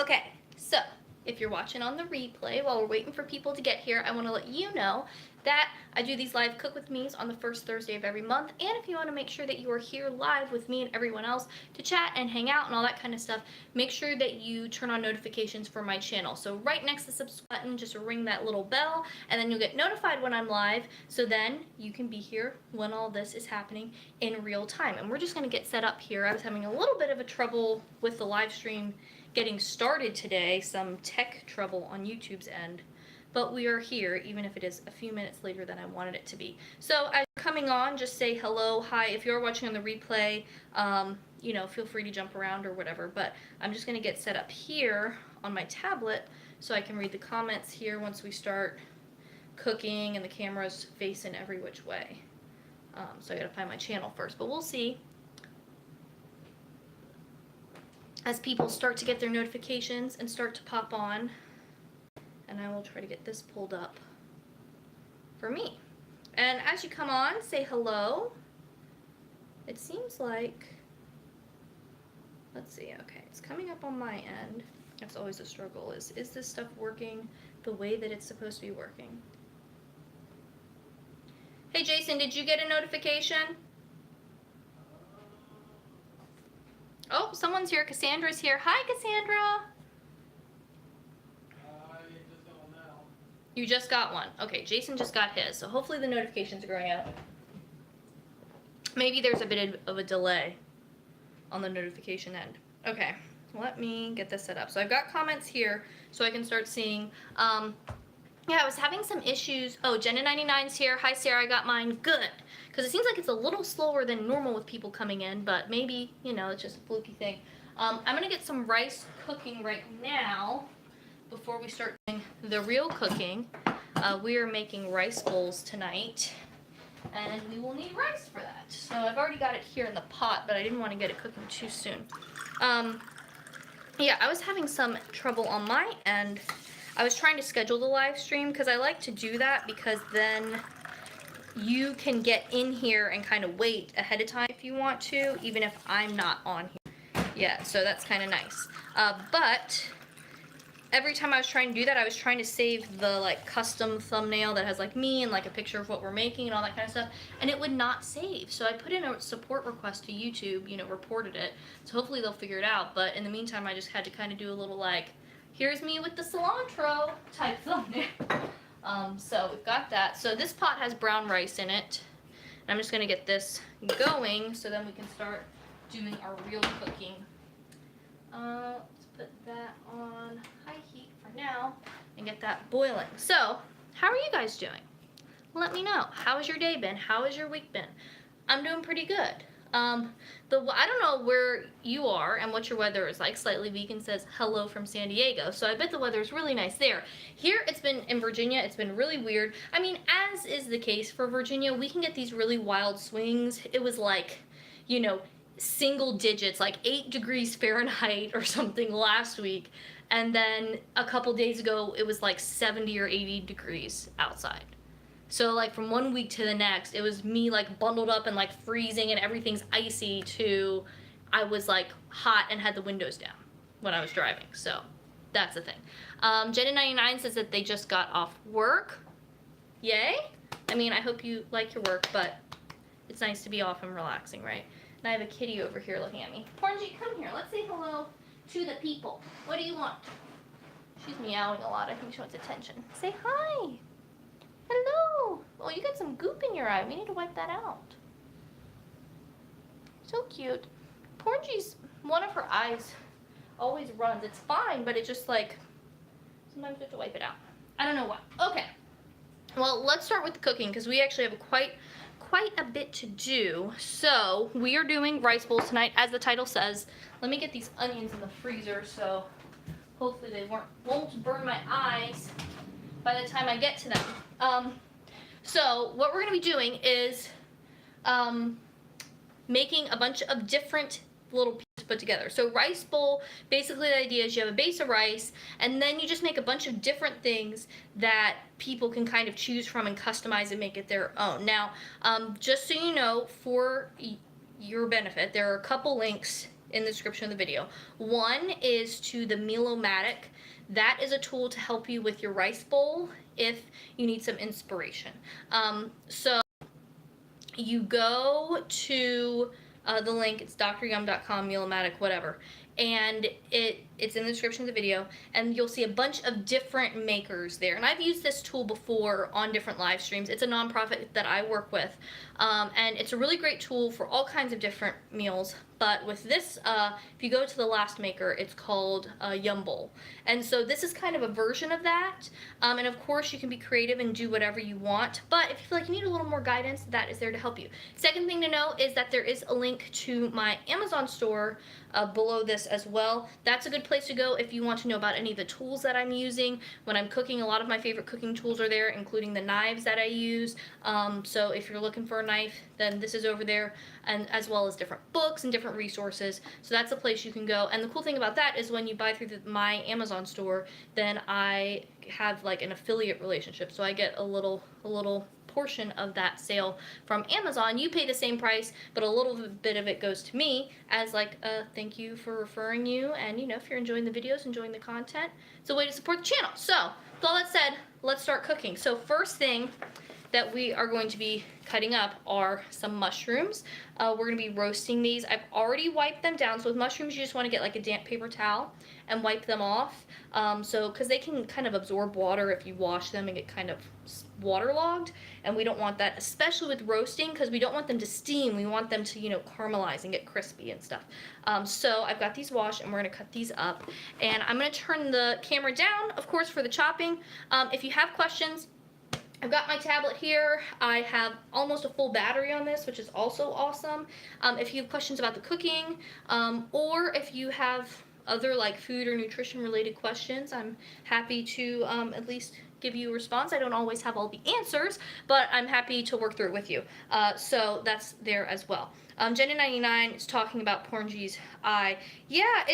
Okay, so if you're watching on the replay while we're waiting for people to get here, I want to let you know that I do these live cook with me's on the first Thursday of every month. And if you want to make sure that you are here live with me and everyone else to chat and hang out and all that kind of stuff, make sure that you turn on notifications for my channel. So right next to the subscribe button, just ring that little bell and then you'll get notified when I'm live. So then you can be here when all this is happening in real time. And we're just going to get set up here. I was having a little bit of a trouble with the live stream getting started today, some tech trouble on YouTube's end, but we are here even if it is a few minutes later than I wanted it to be. So as you're coming on, just say hello, hi. If you're watching on the replay, you know, feel free to jump around or whatever, but I'm just going to get set up here on my tablet so I can read the comments here once we start cooking and the camera's facing every which way. So I gotta find my channel first, but we'll see as people start to get their notifications and start to pop on, and I will try to get this pulled up for me. And as you come on, say hello. It seems like, let's see, okay, it's coming up on my end. That's always a struggle, is this stuff working the way that it's supposed to be working? Hey Jason, did you get a notification? Oh, someone's here. Cassandra's here. Hi, Cassandra. Just got one now. You just got one. Okay, Jason just got his. So hopefully the notifications are going out. Maybe there's a bit of a delay on the notification end. Okay, let me get this set up. So I've got comments here so I can start seeing. Yeah, I was having some issues. Oh, Jenna99's here. Hi, Sarah. I got mine. Good. Because it seems like it's a little slower than normal with people coming in, but maybe, you know, it's just a fluky thing. I'm going to get some rice cooking right now before we start doing the real cooking. We are making rice bowls tonight, and we will need rice for that. So I've already got it here in the pot, but I didn't want to get it cooking too soon. Yeah, I was having some trouble on my end. I was trying to schedule the live stream because I like to do that because then you can get in here and kind of wait ahead of time if you want to, even if I'm not on here. Yeah, so that's kind of nice. But every time I was trying to do that, I was trying to save the like custom thumbnail that has like me and like a picture of what we're making and all that kind of stuff, and it would not save. So I put in a support request to YouTube, you know, reported it. So hopefully they'll figure it out. But in the meantime, I just had to kind of do a little like, here's me with the cilantro type thumbnail. So we've got that. So this pot has brown rice in it. And I'm just going to get this going so then we can start doing our real cooking. Let's put that on high heat for now and get that boiling. So how are you guys doing? Let me know. How has your day been? How has your week been? I'm doing pretty good. I don't know where you are and what your weather is like. Slightly Vegan says hello from San Diego, so I bet the weather is really nice there. Here it's been in Virginia, it's been really weird. I mean, as is the case for Virginia, we can get these really wild swings. It was like, you know, single digits, like 8 degrees Fahrenheit or something last week, and then a couple days ago it was like 70 or 80 degrees outside. So like from one week to the next, it was me like bundled up and like freezing and everything's icy to I was like hot and had the windows down when I was driving. So that's the thing. Jenna99 says that they just got off work. Yay. I mean, I hope you like your work, but it's nice to be off and relaxing, right? And I have a kitty over here looking at me. Porgy, come here. Let's say hello to the people. What do you want? She's meowing a lot. I think she wants attention. Say hi. Hello! Oh, you got some goop in your eye. We need to wipe that out. So cute. Porgy's, one of her eyes always runs. It's fine, but it just like, sometimes we have to wipe it out. I don't know why. Okay. Well, let's start with the cooking because we actually have quite a bit to do. So, we are doing rice bowls tonight, as the title says. Let me get these onions in the freezer so hopefully they won't burn my eyes by the time I get to them. So what we're going to be doing is making a bunch of different little pieces put together. So rice bowl, basically the idea is you have a base of rice and then you just make a bunch of different things that people can kind of choose from and customize and make it their own. Now, just so you know, for your benefit, there are a couple links in the description of the video. One is to the Meal-O-Matic. That is a tool to help you with your rice bowl if you need some inspiration. So you go to the link, it's dryum.com, Meal-O-Matic, whatever, and it's in the description of the video, and you'll see a bunch of different makers there. And I've used this tool before on different live streams. It's a nonprofit that I work with, and it's a really great tool for all kinds of different meals. But with this, if you go to the last maker, it's called Yum Bowl. And so this is kind of a version of that. And of course, you can be creative and do whatever you want. But if you feel like you need a little more guidance, that is there to help you. Second thing to know is that there is a link to my Amazon store below this as well. That's a good place to go if you want to know about any of the tools that I'm using when I'm cooking. A lot of my favorite cooking tools are there, including the knives that I use. So if you're looking for a knife, then this is over there, and as well as different books and different resources. So that's a place you can go. And the cool thing about that is when you buy through my Amazon store, then I have like an affiliate relationship. So I get a little portion of that sale from Amazon. You pay the same price, but a little bit of it goes to me as like a thank you for referring you. And you know, if you're enjoying the videos, enjoying the content, it's a way to support the channel. So with all that said, let's start cooking. So first thing that we are going to be cutting up are some mushrooms. We're going to be roasting these. I've already wiped them down. So with mushrooms, you just want to get like a damp paper towel and wipe them off. Because they can kind of absorb water if you wash them and get kind of waterlogged. And we don't want that, especially with roasting, because we don't want them to steam. We want them to, you know, caramelize and get crispy and stuff. So I've got these washed and we're going to cut these up. And I'm going to turn the camera down, of course, for the chopping. If you have questions, I've got my tablet here. I have almost a full battery on this, which is also awesome. If you have questions about the cooking, or if you have other like food or nutrition related questions, I'm happy to at least give you a response. I don't always have all the answers, but I'm happy to work through it with you. So that's there as well. Jenny99 is talking about Porngee's eye. Yeah,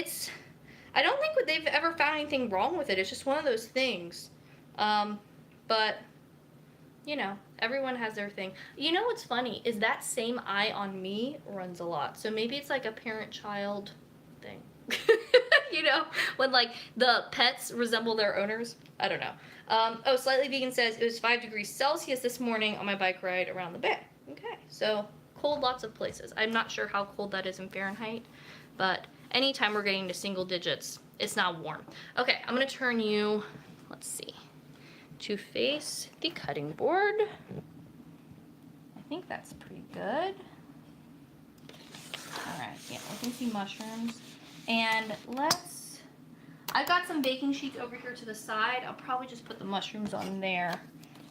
I don't think they've ever found anything wrong with it. It's just one of those things. But you know, everyone has their thing. You know what's funny is that same eye on me runs a lot. So maybe it's like a parent-child thing. You know, when like the pets resemble their owners. I don't know. Oh, Slightly Vegan says it was 5 degrees Celsius this morning on my bike ride around the bay. Okay, so cold lots of places. I'm not sure how cold that is in Fahrenheit, but anytime we're getting to single digits, it's not warm. Okay, I'm gonna turn you, let's see, to face the cutting board. I think that's pretty good. Alright, yeah, we can see mushrooms. And I've got some baking sheets over here to the side. I'll probably just put the mushrooms on there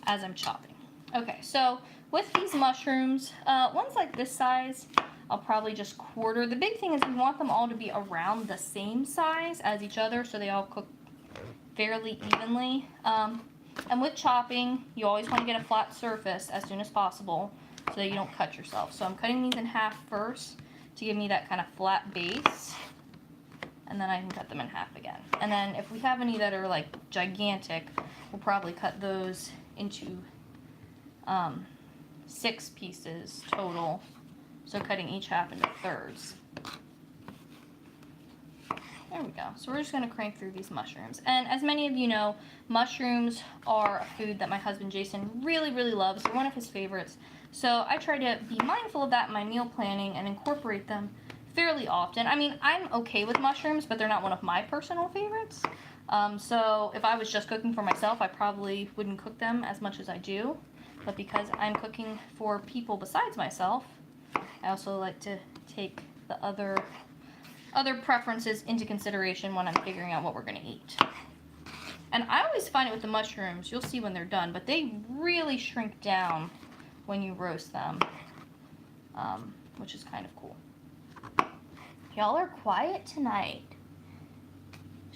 as I'm chopping. Okay, so with these mushrooms, ones like this size, I'll probably just quarter. The big thing is we want them all to be around the same size as each other so they all cook fairly evenly. And with chopping, you always want to get a flat surface as soon as possible so that you don't cut yourself. So I'm cutting these in half first to give me that kind of flat base. And then I can cut them in half again. And then if we have any that are like gigantic, we'll probably cut those into 6 pieces total. So cutting each half into thirds. There we go. So we're just going to crank through these mushrooms. And as many of you know, mushrooms are a food that my husband Jason really, really loves. They're one of his favorites. So I try to be mindful of that in my meal planning and incorporate them fairly often. I mean, I'm okay with mushrooms, but they're not one of my personal favorites. So if I was just cooking for myself, I probably wouldn't cook them as much as I do. But because I'm cooking for people besides myself, I also like to take the other preferences into consideration when I'm figuring out what we're going to eat. And I always find it with the mushrooms, you'll see when they're done, but they really shrink down when you roast them, which is kind of cool. Y'all are quiet tonight.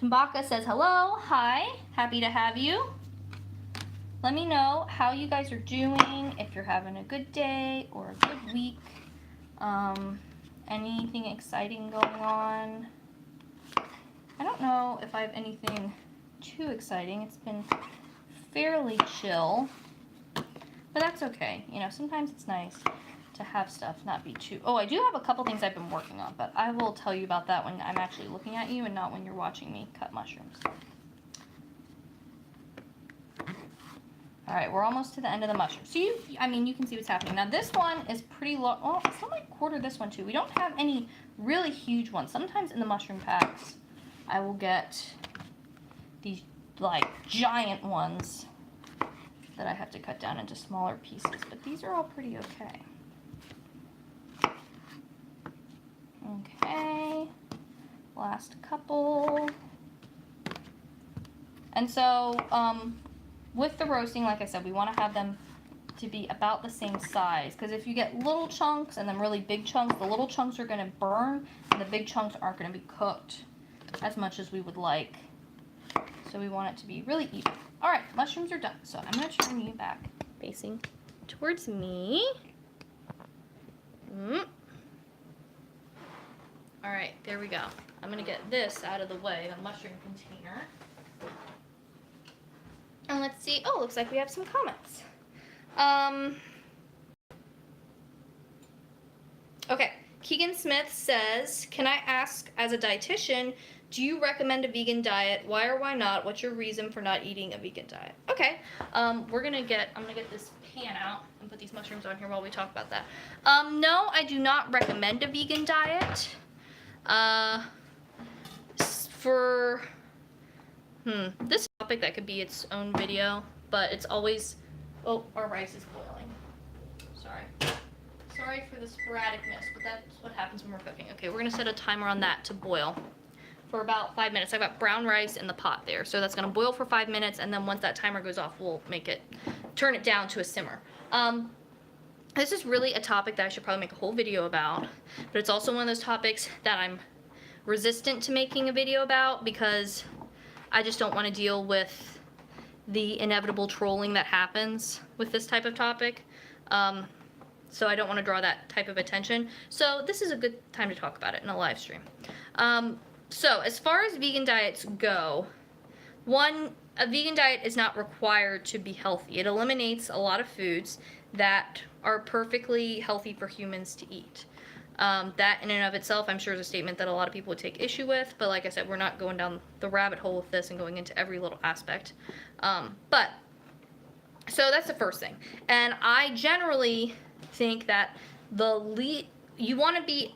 Chambaka says hello, hi, happy to have you. Let me know how you guys are doing, if you're having a good day or a good week. Anything exciting going on? I don't know if I have anything too exciting. It's been fairly chill, but that's okay. You know, sometimes it's nice to have stuff not be too... Oh, I do have a couple things I've been working on, but I will tell you about that when I'm actually looking at you and not when you're watching me cut mushrooms. Alright, we're almost to the end of the mushroom. So you can see what's happening. Now this one is pretty low. Oh, I still might quarter this one too. We don't have any really huge ones. Sometimes in the mushroom packs, I will get these like giant ones that I have to cut down into smaller pieces. But these are all pretty okay. Okay. Last couple. And so, with the roasting, like I said, we want to have them to be about the same size. Because if you get little chunks and then really big chunks, the little chunks are going to burn and the big chunks aren't going to be cooked as much as we would like. So we want it to be really even. Alright, mushrooms are done. So I'm going to turn you back facing towards me. Alright, there we go. I'm going to get this out of the way, the mushroom container. And let's see. Oh, looks like we have some comments. Okay. Keegan Smith says, can I ask, as a dietitian, do you recommend a vegan diet? Why or why not? What's your reason for not eating a vegan diet? Okay. I'm gonna get this pan out and put these mushrooms on here while we talk about that. No, I do not recommend a vegan diet. This topic, that could be its own video, but it's always... Oh, our rice is boiling. Sorry for the sporadicness, but that's what happens when we're cooking. Okay, we're gonna set a timer on that to boil for about 5 minutes. I've got brown rice in the pot there, so that's gonna boil for 5 minutes, and then once that timer goes off, we'll turn it down to a simmer. This is really a topic that I should probably make a whole video about, but it's also one of those topics that I'm resistant to making a video about because I just don't want to deal with the inevitable trolling that happens with this type of topic. So I don't want to draw that type of attention. So this is a good time to talk about it in a live stream. So as far as vegan diets go, a vegan diet is not required to be healthy. It eliminates a lot of foods that are perfectly healthy for humans to eat. That in and of itself, I'm sure, is a statement that a lot of people would take issue with, but like I said, we're not going down the rabbit hole with this and going into every little aspect. So that's the first thing. And I generally think that you want to be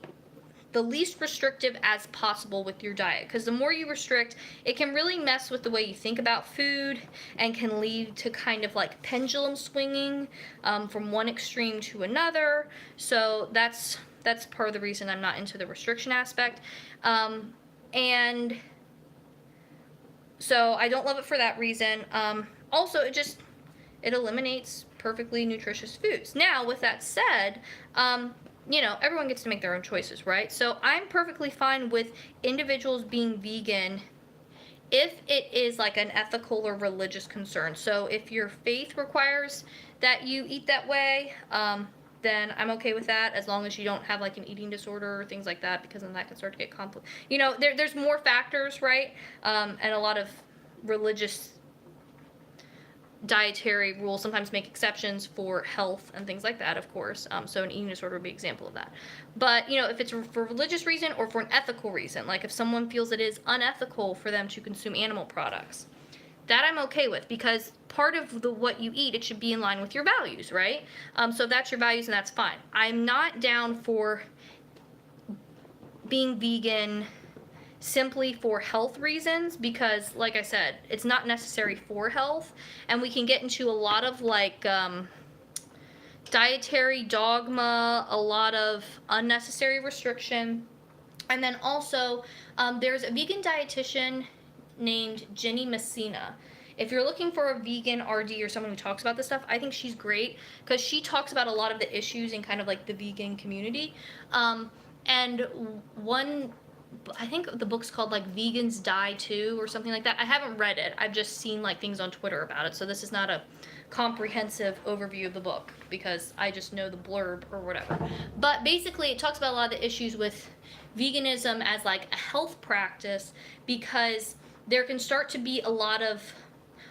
the least restrictive as possible with your diet, because the more you restrict, it can really mess with the way you think about food and can lead to kind of like pendulum swinging from one extreme to another. So that's part of the reason I'm not into the restriction aspect. And so I don't love it for that reason. Also, it eliminates perfectly nutritious foods. Now, with that said, everyone gets to make their own choices, right? So I'm perfectly fine with individuals being vegan if it is like an ethical or religious concern. So if your faith requires that you eat that way, then I'm okay with that, as long as you don't have like an eating disorder or things like that, because then that can start to get complicated. There's more factors, right? And a lot of religious dietary rules sometimes make exceptions for health and things like that, of course. So an eating disorder would be an example of that. But, if it's for a religious reason or for an ethical reason, like if someone feels it is unethical for them to consume animal products, that I'm okay with, because part of what you eat, it should be in line with your values, right? So if that's your values, and that's fine. I'm not down for being vegan simply for health reasons, because like I said, it's not necessary for health, and we can get into a lot of like dietary dogma, a lot of unnecessary restriction. And then also there's a vegan dietitian named Jenny Messina. If you're looking for a vegan RD or someone who talks about this stuff, I think she's great, because she talks about a lot of the issues in kind of like the vegan community. And I think the book's called like Vegans Die Too or something like that. I haven't read it. I've just seen like things on Twitter about it. So this is not a comprehensive overview of the book, because I just know the blurb or whatever. But basically it talks about a lot of the issues with veganism as like a health practice, because there can start to be a lot of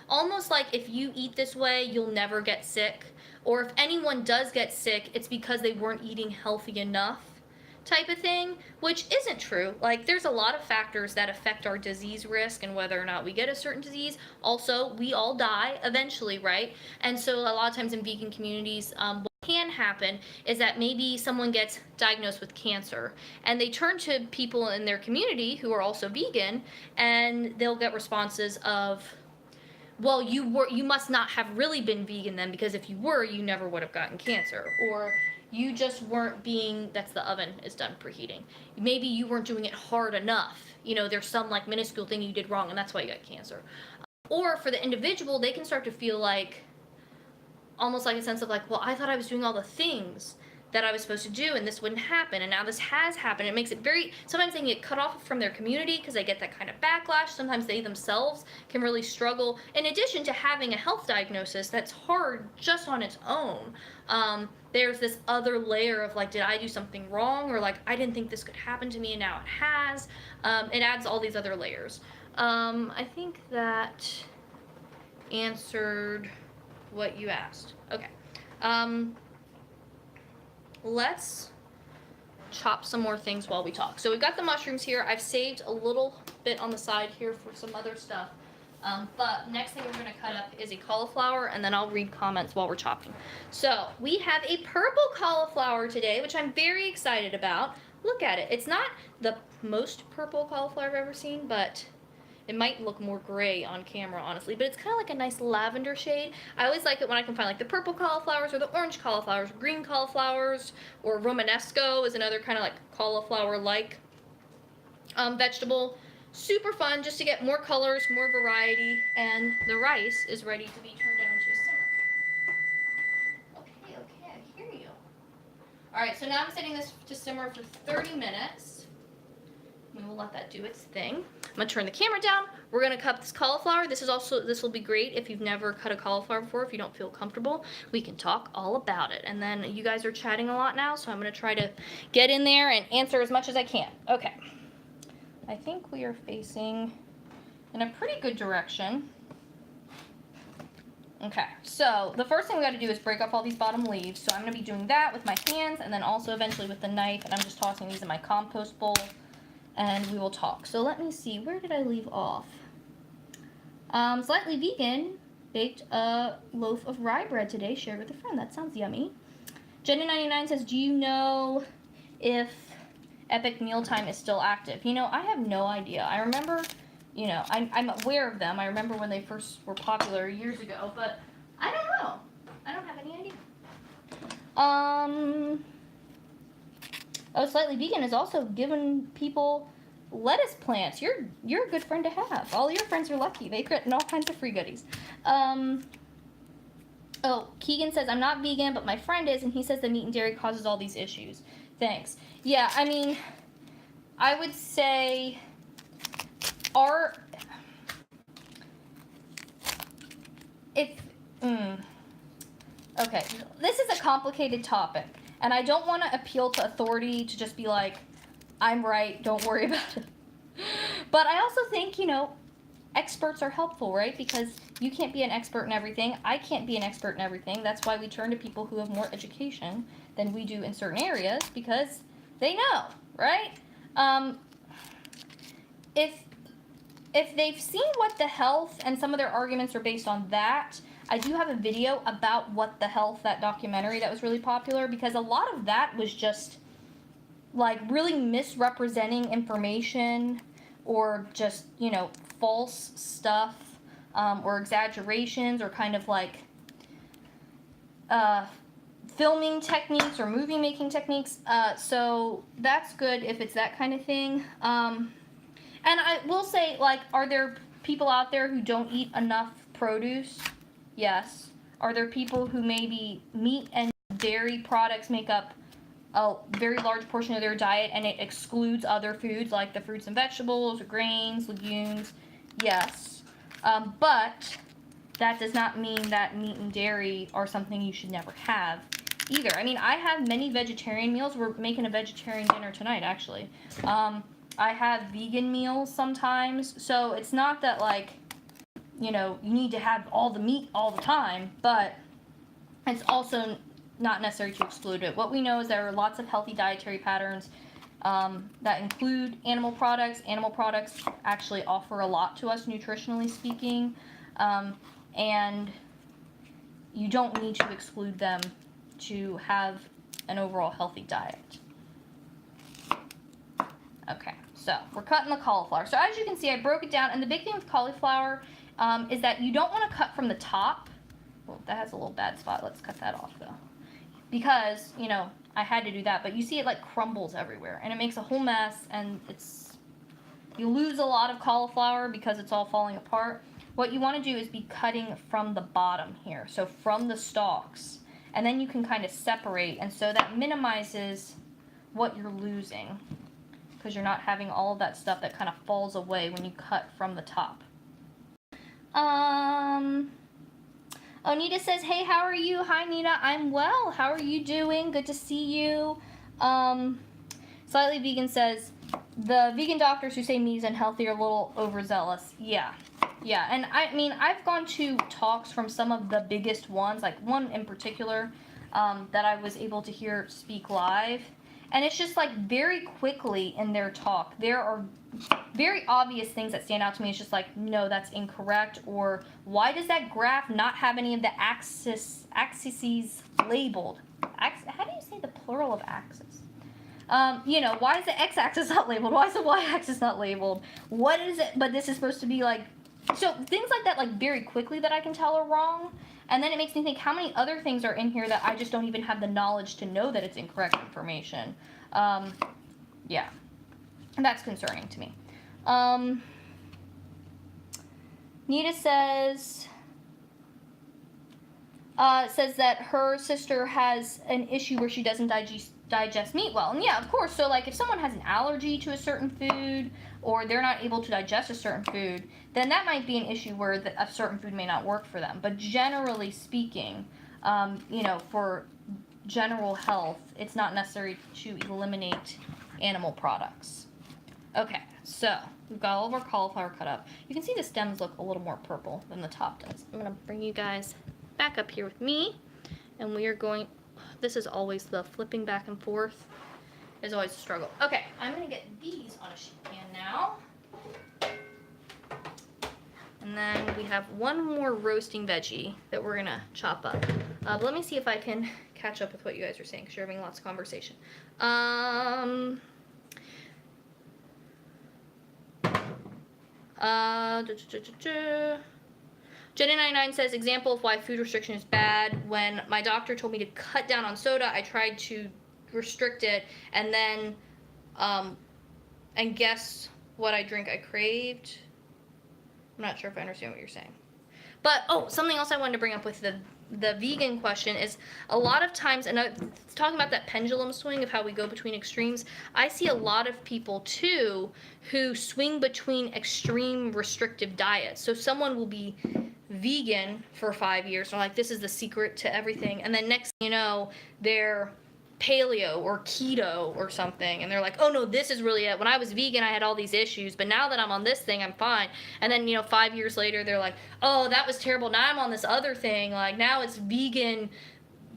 almost like if you eat this way, you'll never get sick, or if anyone does get sick, it's because they weren't eating healthy enough type of thing, which isn't true. Like, there's a lot of factors that affect our disease risk and whether or not we get a certain disease. Also, we all die eventually, right? And so a lot of times in vegan communities, what can happen is that maybe someone gets diagnosed with cancer and they turn to people in their community who are also vegan, and they'll get responses of, well, you must not have really been vegan then, because if you were, you never would have gotten cancer. Or you just weren't being, that's the oven is done preheating. Maybe you weren't doing it hard enough. You know, there's some like minuscule thing you did wrong and that's why you got cancer. Or for the individual, they can start to feel like, almost like a sense of like, well, I thought I was doing all the things that I was supposed to do and this wouldn't happen, and now this has happened. It makes it very, sometimes they can get cut off from their community because they get that kind of backlash. Sometimes they themselves can really struggle, in addition to having a health diagnosis that's hard just on its own. There's this other layer of like, did I do something wrong, or like, I didn't think this could happen to me and now it has. It adds all these other layers. I think that answered what you asked. Okay. Let's chop some more things while we talk. So we've got the mushrooms here. I've saved a little bit on the side here for some other stuff. But next thing we're going to cut up is a cauliflower, and then I'll read comments while we're chopping. So we have a purple cauliflower today, which I'm very excited about. Look at it. It's not the most purple cauliflower I've ever seen, but it might look more gray on camera, honestly, but it's kind of like a nice lavender shade. I always like it when I can find like the purple cauliflowers or the orange cauliflowers, green cauliflowers, or Romanesco is another kind of like cauliflower-like vegetable. Super fun just to get more colors, more variety, and the rice is ready to be turned down to a simmer. Okay, I hear you. All right, so now I'm setting this to simmer for 30 minutes. We will let that do its thing. I'm gonna turn the camera down. We're gonna cut this cauliflower. This will be great if you've never cut a cauliflower before. If you don't feel comfortable, we can talk all about it. And then you guys are chatting a lot now, so I'm gonna try to get in there and answer as much as I can. Okay. I think we are facing in a pretty good direction. Okay, so the first thing we gotta do is break off all these bottom leaves. So I'm gonna be doing that with my hands and then also eventually with the knife, and I'm just tossing these in my compost bowl. And we will talk. So let me see, where did I leave off? Slightly vegan baked a loaf of rye bread today, shared with a friend. That sounds yummy. Jenny99 says, do you know if Epic Mealtime is still active? You know, I have no idea. I remember, you know, I'm aware of them. I remember when they first were popular years ago, but I don't know. I don't have any idea. Oh, Slightly Vegan has also given people lettuce plants. You're a good friend to have. All your friends are lucky. They've gotten all kinds of free goodies. Oh, Keegan says, I'm not vegan, but my friend is, and he says that meat and dairy causes all these issues. Thanks. Yeah, I mean, I would say okay, this is a complicated topic. And I don't want to appeal to authority to just be like, I'm right, don't worry about it. But I also think, you know, experts are helpful, right? Because you can't be an expert in everything. I can't be an expert in everything. That's why we turn to people who have more education than we do in certain areas, because they know, right? If they've seen What the Health, and some of their arguments are based on that, I do have a video about What the Health, that documentary that was really popular, because a lot of that was just like really misrepresenting information, or just, you know, false stuff, or exaggerations, or kind of like filming techniques or movie making techniques. So that's good if it's that kind of thing. And I will say, like, are there people out there who don't eat enough produce? Yes. Are there people who maybe meat and dairy products make up a very large portion of their diet and it excludes other foods like the fruits and vegetables or grains, legumes? Yes. But that does not mean that meat and dairy are something you should never have either. I mean, I have many vegetarian meals. We're making a vegetarian dinner tonight, actually. I have vegan meals sometimes. So it's not that, like, you know, you need to have all the meat all the time, but it's also not necessary to exclude it. What we know is there are lots of healthy dietary patterns that include animal products. Animal products actually offer a lot to us nutritionally speaking, and you don't need to exclude them to have an overall healthy diet. Okay, so we're cutting the cauliflower. So as you can see, I broke it down, and the big thing with cauliflower is that you don't want to cut from the top. Well, that has a little bad spot. Let's cut that off though, because you know I had to do that. But you see it like crumbles everywhere, and it makes a whole mess, and you lose a lot of cauliflower because it's all falling apart. What you want to do is be cutting from the bottom here, so from the stalks, and then you can kind of separate, and so that minimizes what you're losing, because you're not having all of that stuff that kind of falls away when you cut from the top. Onita says, hey, how are you? Hi, Nita. I'm well. How are you doing? Good to see you. Slightly Vegan says, the vegan doctors who say meat is unhealthy are a little overzealous. Yeah. Yeah, and I mean, I've gone to talks from some of the biggest ones, like one in particular that I was able to hear speak live. And it's just like very quickly in their talk, there are very obvious things that stand out to me. It's just like, no, that's incorrect. Or why does that graph not have any of the axes labeled? How do you say the plural of axis? You know, why is the x-axis not labeled? Why is the y-axis not labeled? What is it? But this is supposed to be like, so things like that, like very quickly that I can tell are wrong. And then it makes me think how many other things are in here that I just don't even have the knowledge to know that it's incorrect information. Yeah, and that's concerning to me. Nita says that her sister has an issue where she doesn't digest meat well. And yeah, of course. So like if someone has an allergy to a certain food, or they're not able to digest a certain food, then that might be an issue where a certain food may not work for them. But generally speaking, you know, for general health, it's not necessary to eliminate animal products. Okay, so we've got all of our cauliflower cut up. You can see the stems look a little more purple than the top does. I'm gonna bring you guys back up here with me, and we are going, this is always the flipping back and forth is always a struggle. Okay, I'm gonna get these on a sheet pan now. And then we have one more roasting veggie that we're gonna chop up. But let me see if I can catch up with what you guys are saying, because you're having lots of conversation. Jenny99 says, example of why food restriction is bad. When my doctor told me to cut down on soda, I tried to restrict it, and then and guess what I craved? I'm not sure if I understand what you're saying. But something else I wanted to bring up with the vegan question is a lot of times, and talking about that pendulum swing of how we go between extremes, I see a lot of people too who swing between extreme restrictive diets. So someone will be vegan for 5 years, and like, this is the secret to everything, and then next thing you know, they're paleo or keto or something, and they're like, oh no, this is really it. When I was vegan, I had all these issues, but now that I'm on this thing, I'm fine. And then, you know, 5 years later, they're like, oh, that was terrible. Now I'm on this other thing. Like, now it's vegan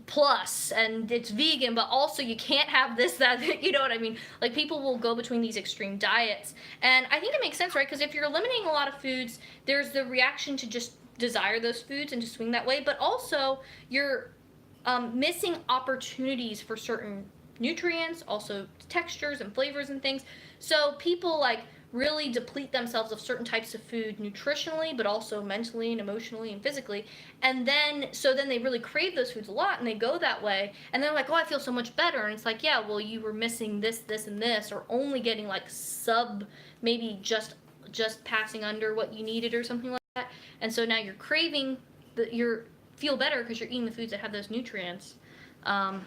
plus, and it's vegan, but also you can't have this, that, you know what I mean? Like, people will go between these extreme diets, and I think it makes sense, right? Because if you're eliminating a lot of foods, there's the reaction to just desire those foods and to swing that way, but also you're missing opportunities for certain nutrients, also textures and flavors and things. So people like really deplete themselves of certain types of food nutritionally, but also mentally and emotionally and physically. And then, so then they really crave those foods a lot, and they go that way, and they're like, oh, I feel so much better. And it's like, yeah, well, you were missing this, this, and this, or only getting like maybe just passing under what you needed or something like that. And so now you're craving feel better because you're eating the foods that have those nutrients, and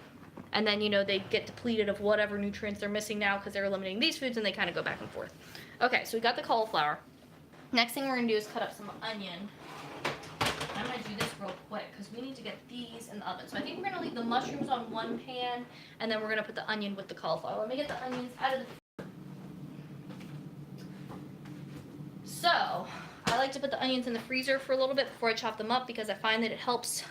then, you know, they get depleted of whatever nutrients they're missing now because they're eliminating these foods, and they kind of go back and forth. Okay, so we got the cauliflower. Next thing we're gonna do is cut up some onion. I'm gonna do this real quick because we need to get these in the oven. So I think we're gonna leave the mushrooms on one pan, and then we're gonna put the onion with the cauliflower. Let me get the onions out of the. So I like to put the onions in the freezer for a little bit before I chop them up, because I find that it helps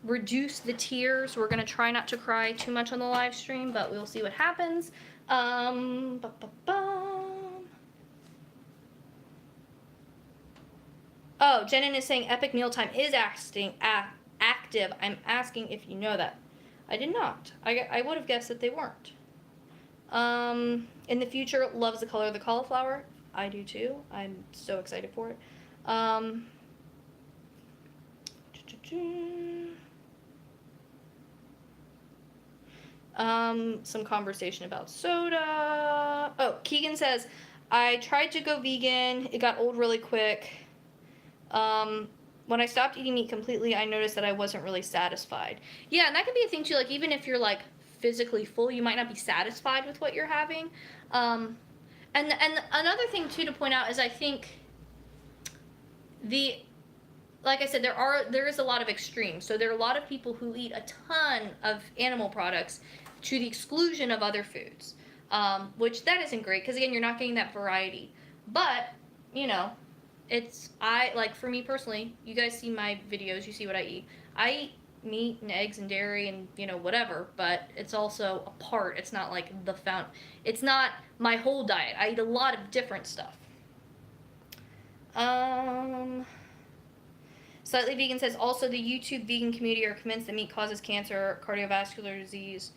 reduce the tears. We're gonna try not to cry too much on the live stream, but we'll see what happens. Oh, Jenin is saying Epic Mealtime is active. I'm asking if you know that. I did not. I would have guessed that they weren't. In the future, loves the color of the cauliflower. I do too. I'm so excited for it. Some conversation about soda. Oh, Keegan says, I tried to go vegan. It got old really quick. When I stopped eating meat completely, I noticed that I wasn't really satisfied. Yeah, and that can be a thing too. Like, even if you're like physically full, you might not be satisfied with what you're having. And another thing too to point out is I think like I said, there is a lot of extremes. So there are a lot of people who eat a ton of animal products to the exclusion of other foods, which that isn't great because again, you're not getting that variety. But you know, for me personally, you guys see my videos, you see what I eat. I eat meat and eggs and dairy and whatever, but it's also a part. It's not like it's not my whole diet. I eat a lot of different stuff. Slightly Vegan says, also the YouTube vegan community are convinced that meat causes cancer, cardiovascular disease.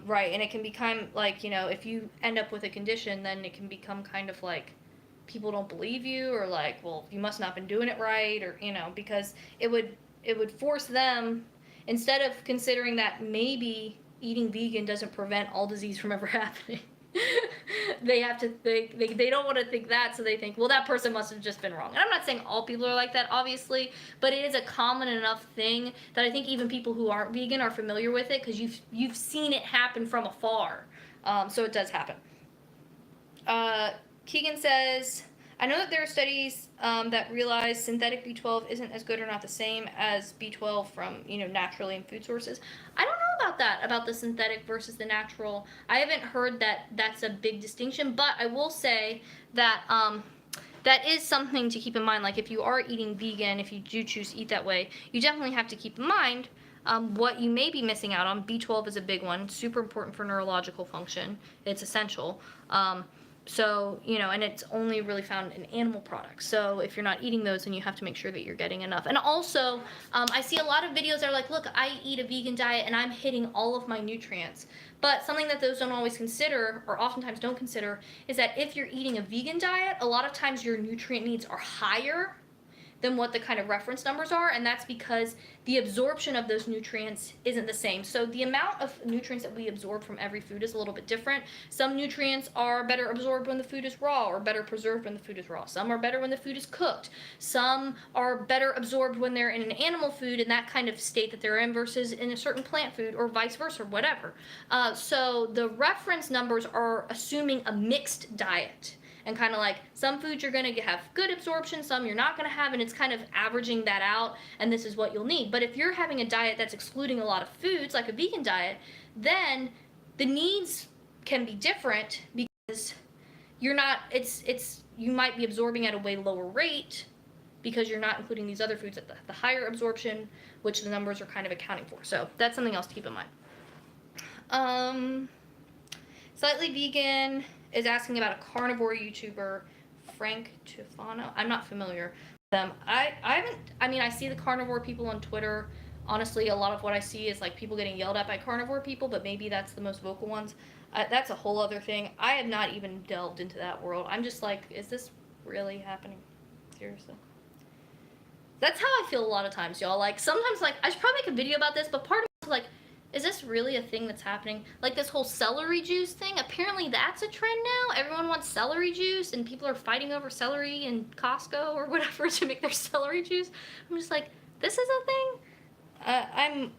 Right, and it can become like, if you end up with a condition, then it can become kind of like people don't believe you, or like, well, you must not have been doing it right, or, because it would force them, instead of considering that maybe eating vegan doesn't prevent all disease from ever happening. They have to think, they don't want to think that, so they think, well, that person must have just been wrong. And I'm not saying all people are like that, obviously, but it is a common enough thing that I think even people who aren't vegan are familiar with it, because you've seen it happen from afar. So it does happen. Keegan says, I know that there are studies that realize synthetic B12 isn't as good or not the same as B12 from, naturally in food sources. I don't know about that, about the synthetic versus the natural. I haven't heard that that's a big distinction, but I will say that that is something to keep in mind. Like, if you are eating vegan, if you do choose to eat that way, you definitely have to keep in mind what you may be missing out on. B12 is a big one, super important for neurological function. It's essential. So, and it's only really found in animal products. So if you're not eating those, then you have to make sure that you're getting enough. And also, I see a lot of videos that are like, look, I eat a vegan diet and I'm hitting all of my nutrients. But something that those don't always consider, or oftentimes don't consider, is that if you're eating a vegan diet, a lot of times your nutrient needs are higher than what the kind of reference numbers are, and that's because the absorption of those nutrients isn't the same. So the amount of nutrients that we absorb from every food is a little bit different. Some nutrients are better absorbed when the food is raw, or better preserved when the food is raw. Some are better when the food is cooked. Some are better absorbed when they're in an animal food, in that kind of state that they're in, versus in a certain plant food, or vice versa, or whatever. So the reference numbers are assuming a mixed diet. And kind of like, some foods you're going to have good absorption, some you're not going to have, and it's kind of averaging that out, and this is what you'll need. But if you're having a diet that's excluding a lot of foods, like a vegan diet, then the needs can be different, because you're not, you might be absorbing at a way lower rate because you're not including these other foods at the higher absorption, which the numbers are kind of accounting for. So that's something else to keep in mind. Slightly Vegan is asking about a carnivore YouTuber, Frank Tufano. I'm not familiar with them. I see the carnivore people on Twitter. Honestly, a lot of what I see is like people getting yelled at by carnivore people, but maybe that's the most vocal ones. That's a whole other thing. I have not even delved into that world. I'm just like, is this really happening? Seriously. That's how I feel a lot of times, y'all. Like, sometimes, like, I should probably make a video about this, but part of me is like, is this really a thing that's happening? Like this whole celery juice thing, apparently that's a trend now. Everyone wants celery juice, and people are fighting over celery in Costco or whatever to make their celery juice. I'm just like, this is a thing?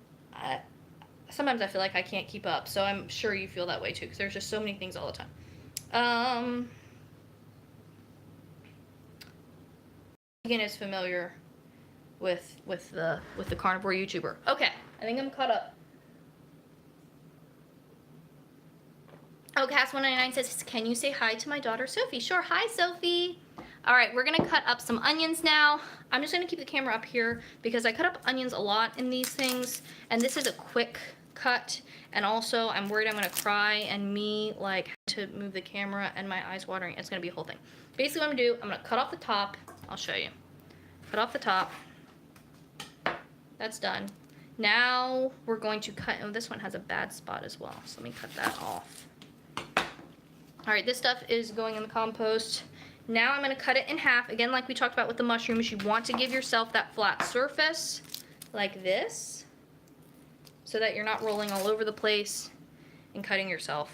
Sometimes I feel like I can't keep up, so I'm sure you feel that way too, because there's just so many things all the time. Vegan is familiar with the carnivore YouTuber. Okay, I think I'm caught up. Oh, Cass199 says, can you say hi to my daughter, Sophie? Sure. Hi, Sophie. All right, we're gonna cut up some onions now. I'm just gonna keep the camera up here because I cut up onions a lot in these things, and this is a quick cut, and also I'm worried I'm gonna cry, and me like to move the camera and my eyes watering. It's gonna be a whole thing. Basically what I'm gonna do, I'm gonna cut off the top. I'll show you. Cut off the top. That's done. Now we're going to cut, oh, this one has a bad spot as well, so let me cut that off. All right, this stuff is going in the compost. Now I'm gonna cut it in half. Again, like we talked about with the mushrooms, you want to give yourself that flat surface, like this, so that you're not rolling all over the place and cutting yourself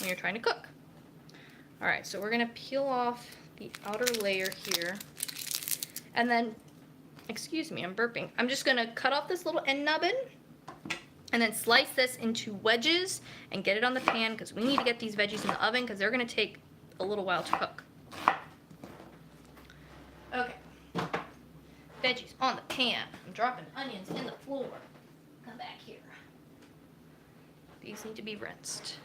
when you're trying to cook. All right, so we're gonna peel off the outer layer here. And then, excuse me, I'm burping. I'm just gonna cut off this little end nubbin and then slice this into wedges and get it on the pan because we need to get these veggies in the oven because they're gonna take a little while to cook. Okay, veggies on the pan. I'm dropping onions in the floor. Come back here. These need to be rinsed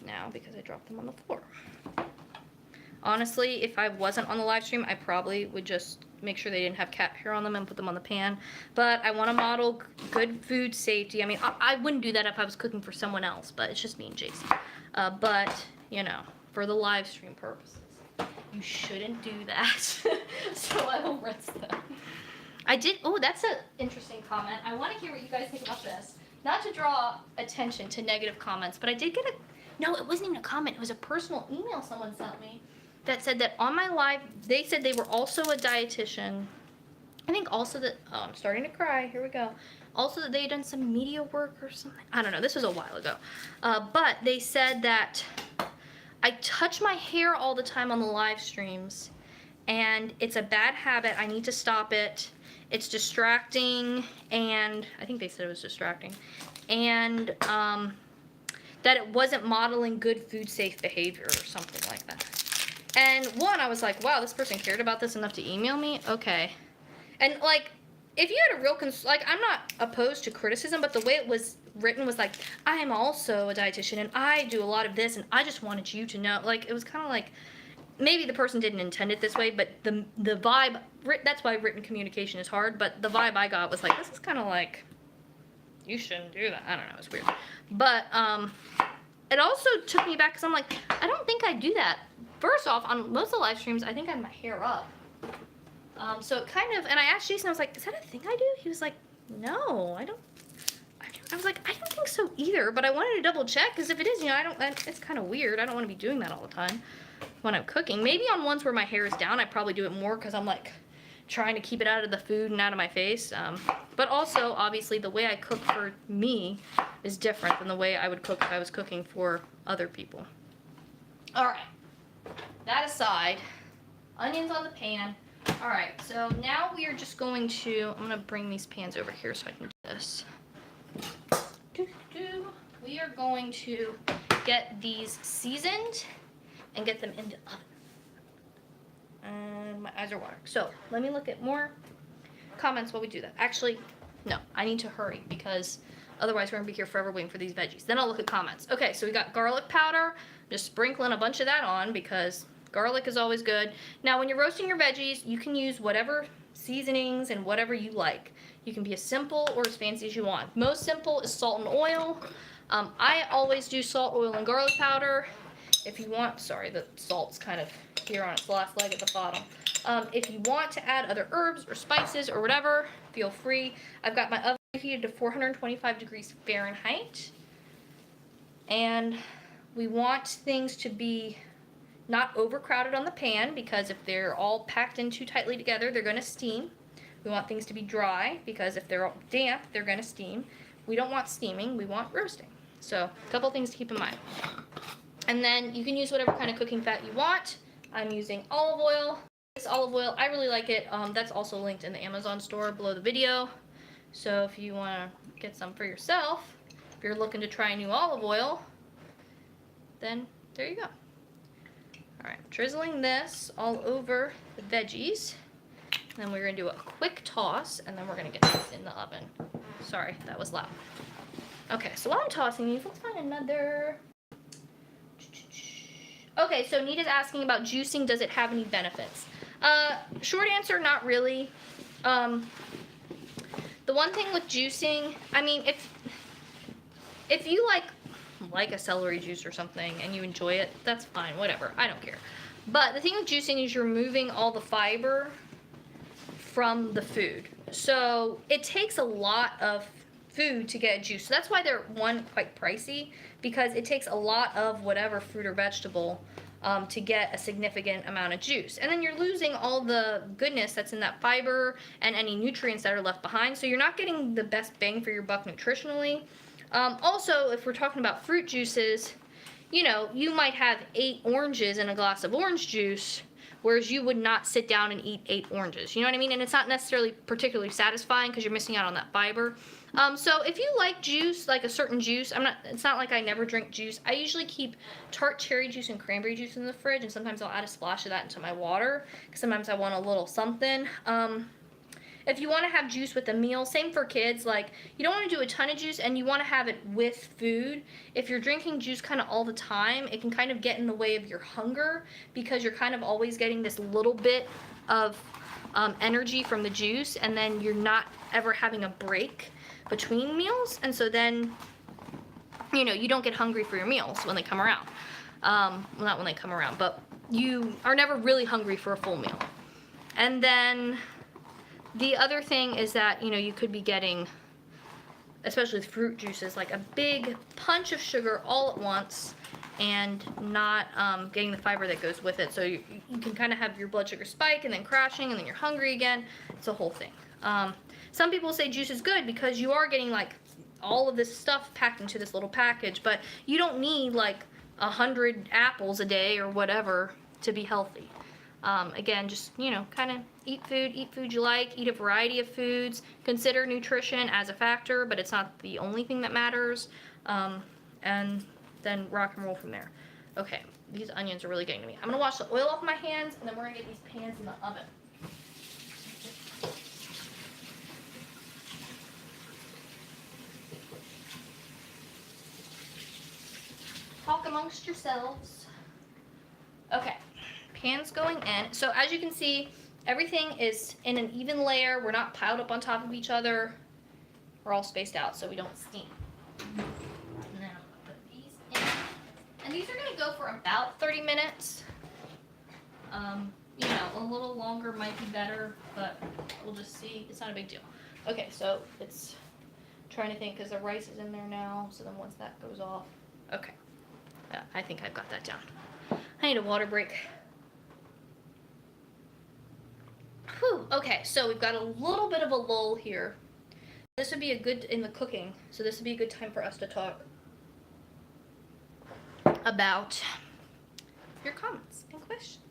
now because I dropped them on the floor. Honestly, if I wasn't on the live stream, I probably would just make sure they didn't have cat hair on them and put them on the pan. But I want to model good food safety. I mean, I wouldn't do that if I was cooking for someone else, but it's just me and Jason. But, you know, for the live stream purposes, you shouldn't do that. So I will rinse them. I did, oh, that's an interesting comment. I want to hear what you guys think about this. Not to draw attention to negative comments, but I did get no, it wasn't even a comment. It was a personal email someone sent me that said that on my live, they said they were also a dietitian. I think also that, oh, I'm starting to cry. Here we go. Also that they had done some media work or something. I don't know. This was a while ago. But they said that I touch my hair all the time on the live streams, and it's a bad habit. I need to stop it. It's distracting, and I think they said it was distracting. And that it wasn't modeling good food safe behavior or something like that. And one, I was like, wow, this person cared about this enough to email me? Okay. And like, if you had a real, like, I'm not opposed to criticism, but the way it was written was like, I am also a dietitian and I do a lot of this and I just wanted you to know. Like, it was kind of like, maybe the person didn't intend it this way, but the vibe, that's why written communication is hard, but the vibe I got was like, this is kind of like, you shouldn't do that. I don't know, it's weird. But it also took me back because I'm like, I don't think I do that. First off, on most of the live streams, I think I have my hair up. So it kind of, and I asked Jason, I was like, is that a thing I do? He was like, no, I don't. I was like, I don't think so either, but I wanted to double check because if it is, you know, it's kind of weird. I don't want to be doing that all the time when I'm cooking. Maybe on ones where my hair is down, I probably do it more because I'm like trying to keep it out of the food and out of my face. But also, obviously, the way I cook for me is different than the way I would cook if I was cooking for other people. All right, that aside, onions on the pan. All right, so now we are just going to, I'm gonna bring these pans over here so I can do this. We are going to get these seasoned and get them in the oven. And my eyes are watering. So let me look at more comments while we do that. Actually, no, I need to hurry because otherwise we're gonna be here forever waiting for these veggies. Then I'll look at comments. Okay, so we got garlic powder. Just sprinkling a bunch of that on because garlic is always good. Now when you're roasting your veggies, you can use whatever seasonings and whatever you like. You can be as simple or as fancy as you want. Most simple is salt and oil. I always do salt, oil, and garlic powder. If you want, sorry, the salt's kind of here on its last leg at the bottom. If you want to add other herbs or spices or whatever, feel free. I've got my oven heated to 425 degrees Fahrenheit. And we want things to be not overcrowded on the pan because if they're all packed in too tightly together, they're going to steam. We want things to be dry because if they're all damp, they're going to steam. We don't want steaming, we want roasting. So a couple things to keep in mind. And then you can use whatever kind of cooking fat you want. I'm using olive oil. This olive oil, I really like it. That's also linked in the Amazon store below the video. So if you want to get some for yourself, if you're looking to try new olive oil, then there you go. All right, drizzling this all over the veggies. And then we're going to do a quick toss, and then we're going to get this in the oven. Sorry, that was loud. Okay, so while I'm tossing these, let's find another. Okay, so Nita's asking about juicing. Does it have any benefits? Short answer, not really. The one thing with juicing, I mean, if you like a celery juice or something and you enjoy it, that's fine, whatever, I don't care. But the thing with juicing is you're removing all the fiber from the food. So it takes a lot of food to get juice. So that's why they're, one, quite pricey, because it takes a lot of whatever fruit or vegetable to get a significant amount of juice. And then you're losing all the goodness that's in that fiber and any nutrients that are left behind. So you're not getting the best bang for your buck nutritionally. Also, if we're talking about fruit juices, you know, you might have 8 oranges in a glass of orange juice, whereas you would not sit down and eat 8 oranges. You know what I mean? And it's not necessarily particularly satisfying because you're missing out on that fiber. So if you like juice, like a certain juice, it's not like I never drink juice. I usually keep tart cherry juice and cranberry juice in the fridge, and sometimes I'll add a splash of that into my water, because sometimes I want a little something. If you want to have juice with a meal, same for kids, like you don't want to do a ton of juice and you want to have it with food. If you're drinking juice kind of all the time, it can kind of get in the way of your hunger, because you're kind of always getting this little bit of energy from the juice, and then you're not ever having a break between meals, and so then, you know, you don't get hungry for your meals when they come around. Well, not when they come around, but you are never really hungry for a full meal. And then the other thing is that, you know, you could be getting, especially with fruit juices, like a big punch of sugar all at once and not getting the fiber that goes with it. So you can kind of have your blood sugar spike and then crashing, and then you're hungry again. It's a whole thing. Some people say juice is good because you are getting like all of this stuff packed into this little package, but you don't need like 100 apples a day or whatever to be healthy. Again, just, you know, kind of eat food you like, eat a variety of foods, consider nutrition as a factor, but it's not the only thing that matters, and then rock and roll from there. Okay, these onions are really getting to me. I'm gonna wash the oil off my hands, and then we're gonna get these pans in the oven. Talk amongst yourselves. Okay, pan's going in. So as you can see, everything is in an even layer. We're not piled up on top of each other. We're all spaced out so we don't steam. And then I'm gonna put these in. And these are gonna go for about 30 minutes. You know, a little longer might be better, but we'll just see. It's not a big deal. Okay, so it's trying to think, because the rice is in there now, so then once that goes off. Okay. Yeah, I think I've got that down. I need a water break. Whew, okay, so we've got a little bit of a lull here. This would be a good, in the cooking, so this would be a good time for us to talk about your comments and questions.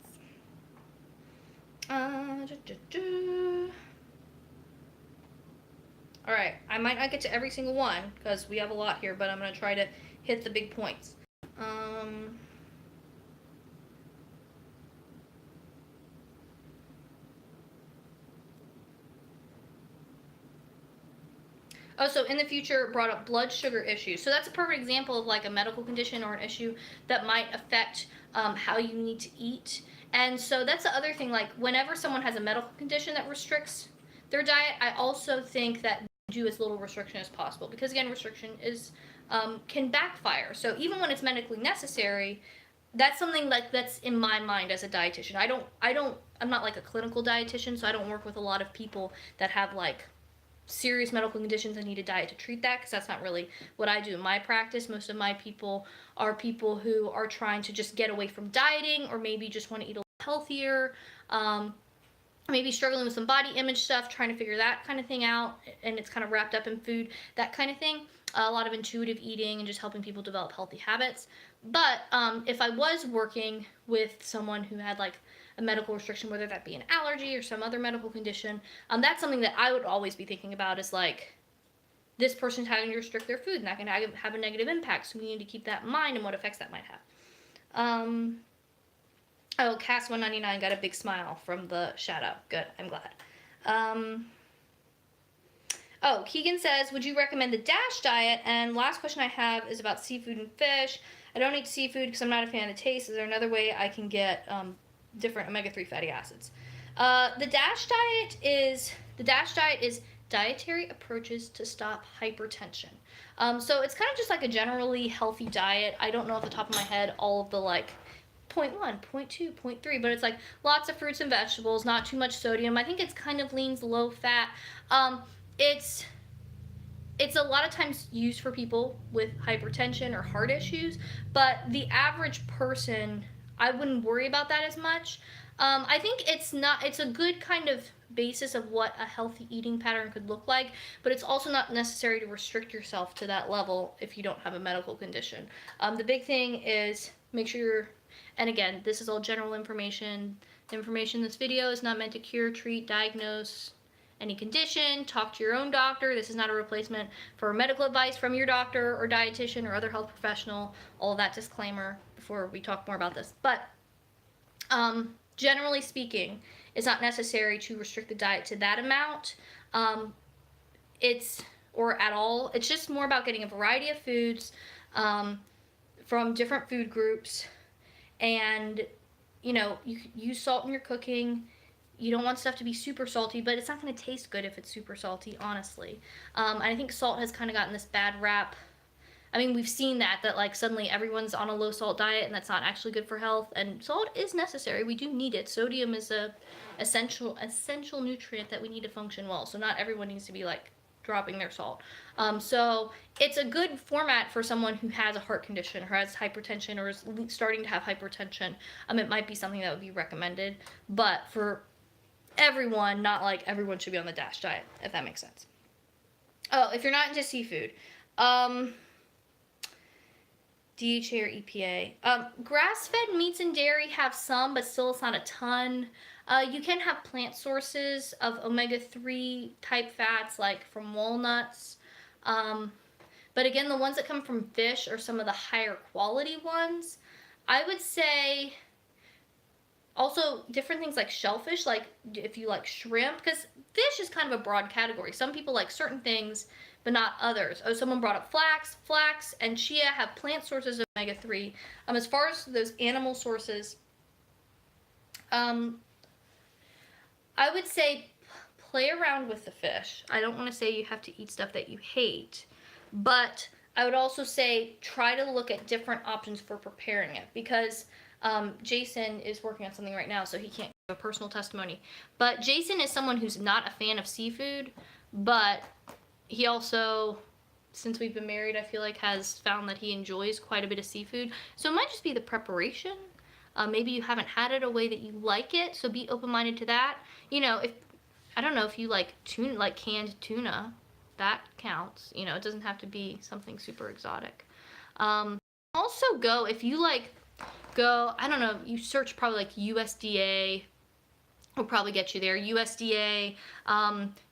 Alright, I might not get to every single one, because we have a lot here, but I'm going to try to hit the big points. Oh, so in the future brought up blood sugar issues. So that's a perfect example of like a medical condition or an issue that might affect how you need to eat. And so that's the other thing, like whenever someone has a medical condition that restricts their diet, I also think that do as little restriction as possible, because again, restriction is can backfire. So even when it's medically necessary, that's something like that's in my mind as a dietitian. I'm not like a clinical dietitian, so I don't work with a lot of people that have like serious medical conditions and need a diet to treat that, because that's not really what I do in my practice. Most of my people are people who are trying to just get away from dieting, or maybe just want to eat a little healthier, maybe struggling with some body image stuff, trying to figure that kind of thing out, and it's kind of wrapped up in food, that kind of thing. A lot of intuitive eating and just helping people develop healthy habits. But if I was working with someone who had like a medical restriction, whether that be an allergy or some other medical condition, that's something that I would always be thinking about, is like, this person's having to restrict their food, and that can have a negative impact, so we need to keep that in mind and what effects that might have. Oh, Cass199 got a big smile from the shout out. Good, I'm glad. Oh, Keegan says, would you recommend the DASH diet? And last question I have is about seafood and fish. I don't eat seafood because I'm not a fan of the taste. Is there another way I can get different omega-3 fatty acids? The DASH diet is dietary approaches to stop hypertension. So it's kind of just like a generally healthy diet. I don't know off the top of my head all of the like 0.1, 0.2, 0.3, but it's like lots of fruits and vegetables, not too much sodium. I think it's kind of lean, low fat. It's a lot of times used for people with hypertension or heart issues, but the average person, I wouldn't worry about that as much. I think it's a good kind of basis of what a healthy eating pattern could look like, but it's also not necessary to restrict yourself to that level if you don't have a medical condition. The big thing is make sure and again, this is all general information. The information in this video is not meant to cure, treat, diagnose any condition. Talk to your own doctor. This is not a replacement for medical advice from your doctor or dietitian or other health professional. All of that disclaimer before we talk more about this. But generally speaking, it's not necessary to restrict the diet to that amount. Or at all. It's just more about getting a variety of foods from different food groups. And, you know, you use salt in your cooking. You don't want stuff to be super salty, but it's not going to taste good if it's super salty, honestly. And I think salt has kind of gotten this bad rap. I mean, we've seen that like suddenly everyone's on a low salt diet and that's not actually good for health. And salt is necessary. We do need it. Sodium is a essential nutrient that we need to function well. So not everyone needs to be like dropping their salt. So it's a good format for someone who has a heart condition or has hypertension or is starting to have hypertension. It might be something that would be recommended, but for everyone, not like everyone should be on the DASH diet, if that makes sense. Oh, if you're not into seafood, DHA or EPA. Grass-fed meats and dairy have some, but still it's not a ton. You can have plant sources of omega-3 type fats, like from walnuts. But again, the ones that come from fish are some of the higher quality ones. I would say also different things like shellfish, like if you like shrimp, because fish is kind of a broad category. Some people like certain things, but not others. Oh, someone brought up flax. Flax and chia have plant sources of omega-3. As far as those animal sources, I would say play around with the fish. I don't want to say you have to eat stuff that you hate, but I would also say try to look at different options for preparing it, because Jason is working on something right now, so he can't give a personal testimony. But Jason is someone who's not a fan of seafood, but he also, since we've been married, I feel like has found that he enjoys quite a bit of seafood. So it might just be the preparation. Maybe you haven't had it a way that you like it, so be open-minded to that. You know, I don't know if you like tuna, like canned tuna, that counts. You know, it doesn't have to be something super exotic. Also if you like, I don't know, you search probably like USDA, will probably get you there. USDA,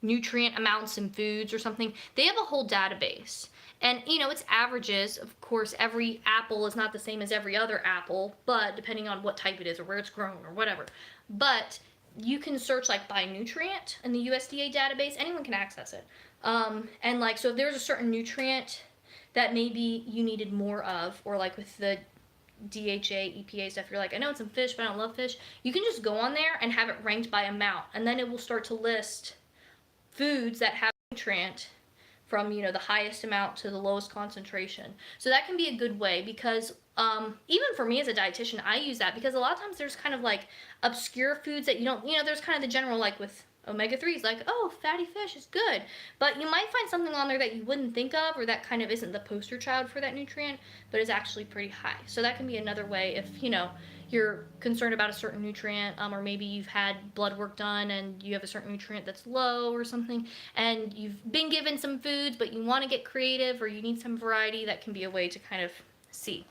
nutrient amounts in foods or something. They have a whole database. And, you know, it's averages. Of course, every apple is not the same as every other apple, but depending on what type it is or where it's grown or whatever. But you can search like by nutrient in the USDA database. Anyone can access it. And like, so if there's a certain nutrient that maybe you needed more of, or like with the DHA, EPA stuff, you're like, I know it's in fish, but I don't love fish. You can just go on there and have it ranked by amount, and then it will start to list foods that have nutrient from, you know, the highest amount to the lowest concentration. So that can be a good way, because even for me as a dietitian, I use that because a lot of times there's kind of like obscure foods that you don't, you know, there's kind of the general, like with omega-3s, like, oh, fatty fish is good, but you might find something on there that you wouldn't think of, or that kind of isn't the poster child for that nutrient, but is actually pretty high. So that can be another way if, you know, you're concerned about a certain nutrient, or maybe you've had blood work done and you have a certain nutrient that's low or something, and you've been given some foods, but you want to get creative or you need some variety. That can be a way to kind of see.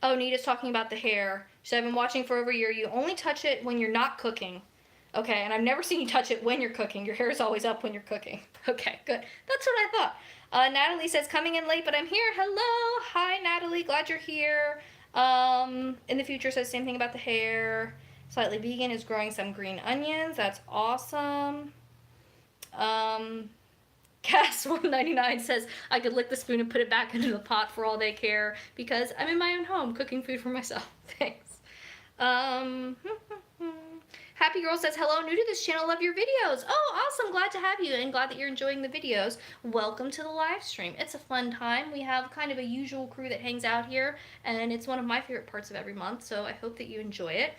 Oh, Nita's talking about the hair. She said, I've been watching for over a year. You only touch it when you're not cooking. Okay, and I've never seen you touch it when you're cooking. Your hair is always up when you're cooking. Okay, good. That's what I thought. Natalie says, coming in late, but I'm here. Hello. Hi, Natalie. Glad you're here. In the future says same thing about the hair. Slightly Vegan is growing some green onions. That's awesome. Cass199 says I could lick the spoon and put it back into the pot for all they care because I'm in my own home cooking food for myself. Thanks. Happy Girl says, hello, new to this channel, love your videos. Oh, awesome, glad to have you and glad that you're enjoying the videos. Welcome to the live stream. It's a fun time. We have kind of a usual crew that hangs out here, and it's one of my favorite parts of every month, so I hope that you enjoy it.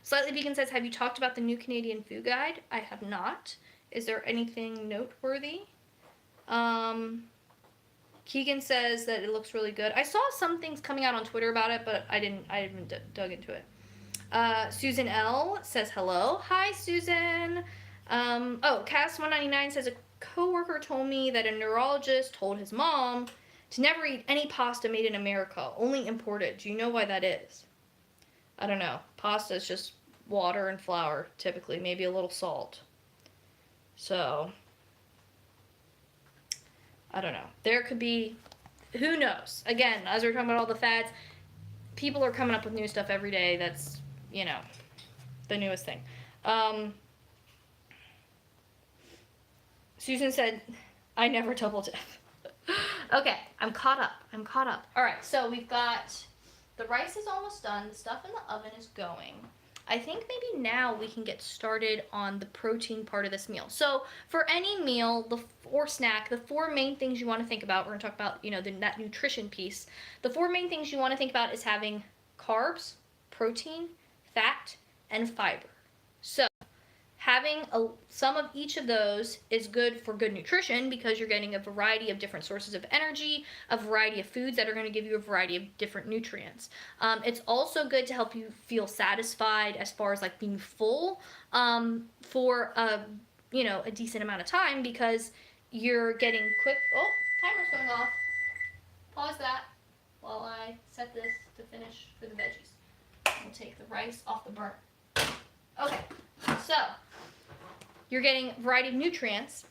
Slightly Vegan says, have you talked about the new Canadian food guide? I have not. Is there anything noteworthy? Keegan says that it looks really good. I saw some things coming out on Twitter about it, but I haven't dug into it. Susan L says hello. Hi, Susan. Cass199 says a coworker told me that a neurologist told his mom to never eat any pasta made in America, only imported. Do you know why that is? I don't know. Pasta is just water and flour, typically, maybe a little salt. So, I don't know. There could be, who knows? Again, as we're talking about all the fads, people are coming up with new stuff every day that's, you know, the newest thing. Susan said, I never double dip. Okay, I'm caught up. All right, so we've got, the rice is almost done. The stuff in the oven is going. I think maybe now we can get started on the protein part of this meal. So for any meal or snack, the four main things you want to think about, we're going to talk about, you know, that nutrition piece. The four main things you want to think about is having carbs, protein, fat, and fiber. So having some of each of those is good for good nutrition because you're getting a variety of different sources of energy, a variety of foods that are going to give you a variety of different nutrients. It's also good to help you feel satisfied as far as like being full for a decent amount of time because you're getting quick. Oh, timer's going off. Pause that while I set this to finish for the veggies. We'll take the rice off the burner. Okay, so you're getting a variety of nutrients.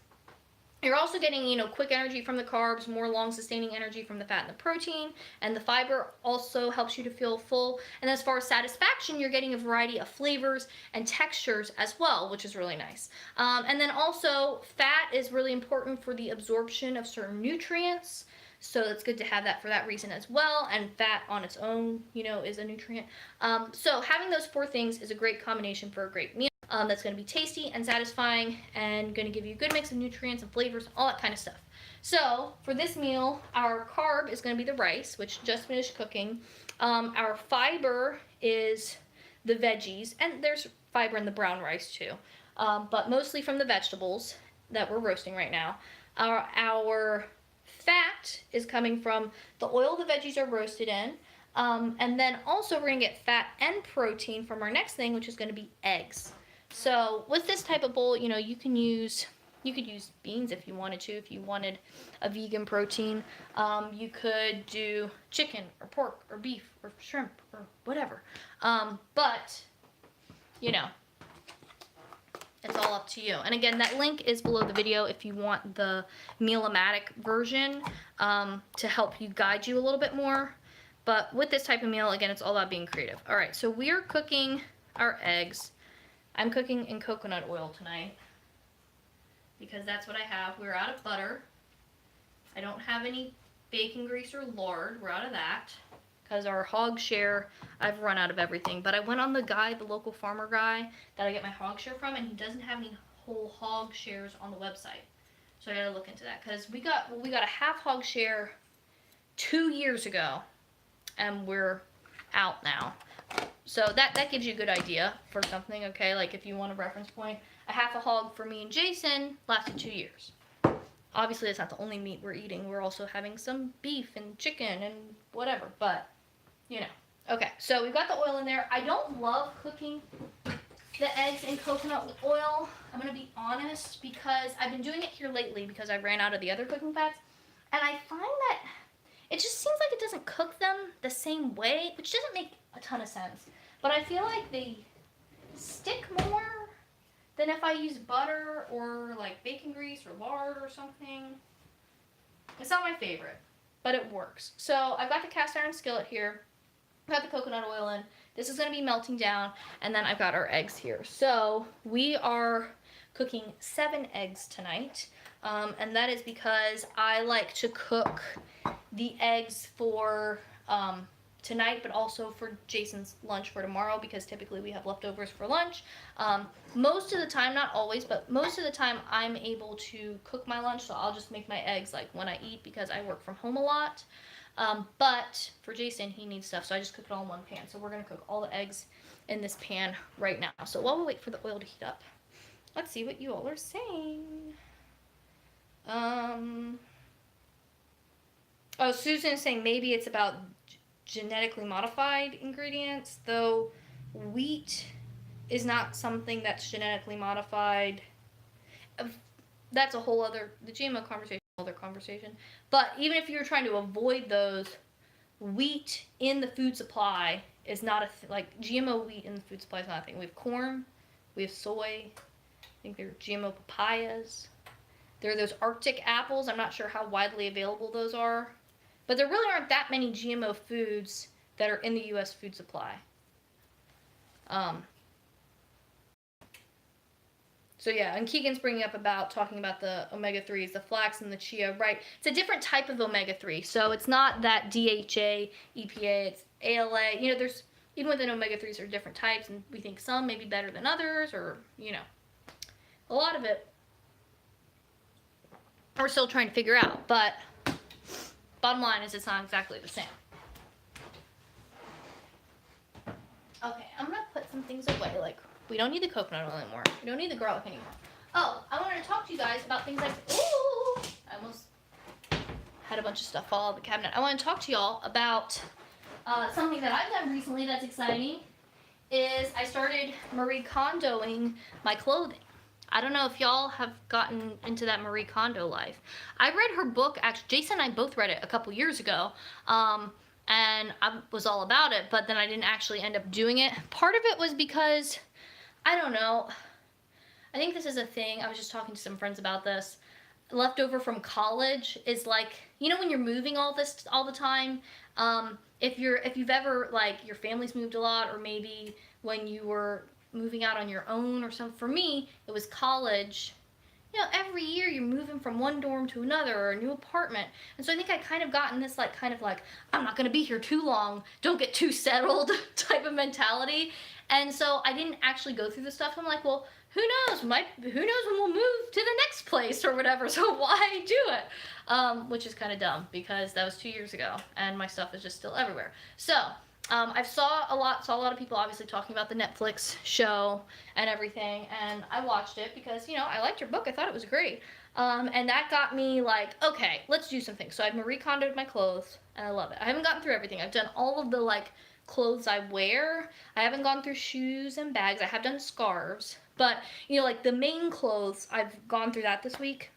You're also getting, quick energy from the carbs, more long-sustaining energy from the fat and the protein, and the fiber also helps you to feel full. And as far as satisfaction, you're getting a variety of flavors and textures as well, which is really nice. And then also, fat is really important for the absorption of certain nutrients. So it's good to have that for that reason as well. And fat on its own, is a nutrient. So having those four things is a great combination for a great meal. That's going to be tasty and satisfying and going to give you a good mix of nutrients and flavors, all that kind of stuff. So for this meal, our carb is going to be the rice, which just finished cooking. Our fiber is the veggies, and there's fiber in the brown rice too, but mostly from the vegetables that we're roasting right now. Our fat is coming from the oil the veggies are roasted in, and then also we're going to get fat and protein from our next thing, which is going to be eggs. So with this type of bowl, you could use beans if you wanted to, if you wanted a vegan protein. You could do chicken or pork or beef or shrimp or whatever. But, it's all up to you. And again, that link is below the video if you want the Meal-O-Matic version to help you guide you a little bit more. But with this type of meal, again, it's all about being creative. All right, so we're cooking our eggs. I'm cooking in coconut oil tonight because that's what I have. We're out of butter. I don't have any bacon grease or lard. We're out of that because our hog share, I've run out of everything. But I went on the local farmer guy that I get my hog share from, and he doesn't have any whole hog shares on the website. So I gotta look into that because we got a half hog share 2 years ago, and we're out now. So that gives you a good idea for something, okay? Like if you want a reference point, a half a hog for me and Jason lasted 2 years. Obviously, that's not the only meat we're eating. We're also having some beef and chicken and whatever, but, Okay, so we've got the oil in there. I don't love cooking the eggs in coconut oil. I'm going to be honest because I've been doing it here lately because I ran out of the other cooking fats. And I find that it just seems like it doesn't cook them the same way, which doesn't make a ton of sense. But I feel like they stick more than if I use butter or like bacon grease or lard or something. It's not my favorite. but it works. So I've got the cast iron skillet here. I've got the coconut oil in. This is going to be melting down, and then I've got our eggs here. So we are cooking 7 eggs tonight, and that is because I like to cook the eggs for tonight, but also for Jason's lunch for tomorrow, because typically we have leftovers for lunch. Most of the time, not always, but most of the time I'm able to cook my lunch, so I'll just make my eggs like when I eat, because I work from home a lot. But for Jason, he needs stuff, so I just cook it all in one pan. So we're gonna cook all the eggs in this pan right now. So while we wait for the oil to heat up, let's see what you all are saying. Oh, Susan is saying maybe it's about genetically modified ingredients, though wheat is not something that's genetically modified. That's a whole other, the GMO conversation, other conversation. But even if you're trying to avoid those, wheat in the food supply is not a like GMO wheat in the food supply is not a thing. We have corn, we have soy. I think there are GMO papayas. There are those Arctic apples. I'm not sure how widely available those are. But there really aren't that many GMO foods that are in the U.S. food supply. So yeah, and Keegan's bringing up talking about the omega-3s, the flax and the chia, right? It's a different type of omega-3. So it's not that DHA, EPA, it's ALA. You know, there's, even within omega-3s, there are different types, and we think some may be better than others, or, you know, a lot of it we're still trying to figure out, but bottom line is it's not exactly the same. Okay, I'm gonna put some things away, like we don't need the coconut oil anymore. We don't need the garlic anymore. Oh, I wanted to talk to you guys about things like, ooh, I almost had a bunch of stuff fall out of the cabinet. I want to talk to y'all about something that I've done recently that's exciting, is I started Marie Kondoing my clothing. I don't know if y'all have gotten into that Marie Kondo life. I read her book, actually, Jason and I both read it a couple years ago, and I was all about it, but then I didn't actually end up doing it. Part of it was because, I don't know, I think this is a thing, I was just talking to some friends about this, leftover from college is like, you know when you're moving all the time, if you've ever, like, your family's moved a lot, or maybe when you were moving out on your own or something. For me, it was college. You know, every year you're moving from one dorm to another, or a new apartment. And so I think I kind of got in this kind of like, I'm not going to be here too long, don't get too settled type of mentality. And so I didn't actually go through the stuff. I'm like, well, who knows? Who knows when we'll move to the next place or whatever, so why do it? Which is kind of dumb, because that was 2 years ago, and my stuff is just still everywhere. So, I saw a lot of people obviously talking about the Netflix show and everything, and I watched it because, you know, I liked her book. I thought it was great. And that got me like, okay, let's do something. So I've Marie Kondoed my clothes, and I love it. I haven't gotten through everything. I've done all of the, like, clothes I wear. I haven't gone through shoes and bags. I have done scarves. But, you know, like, the main clothes, I've gone through that this week.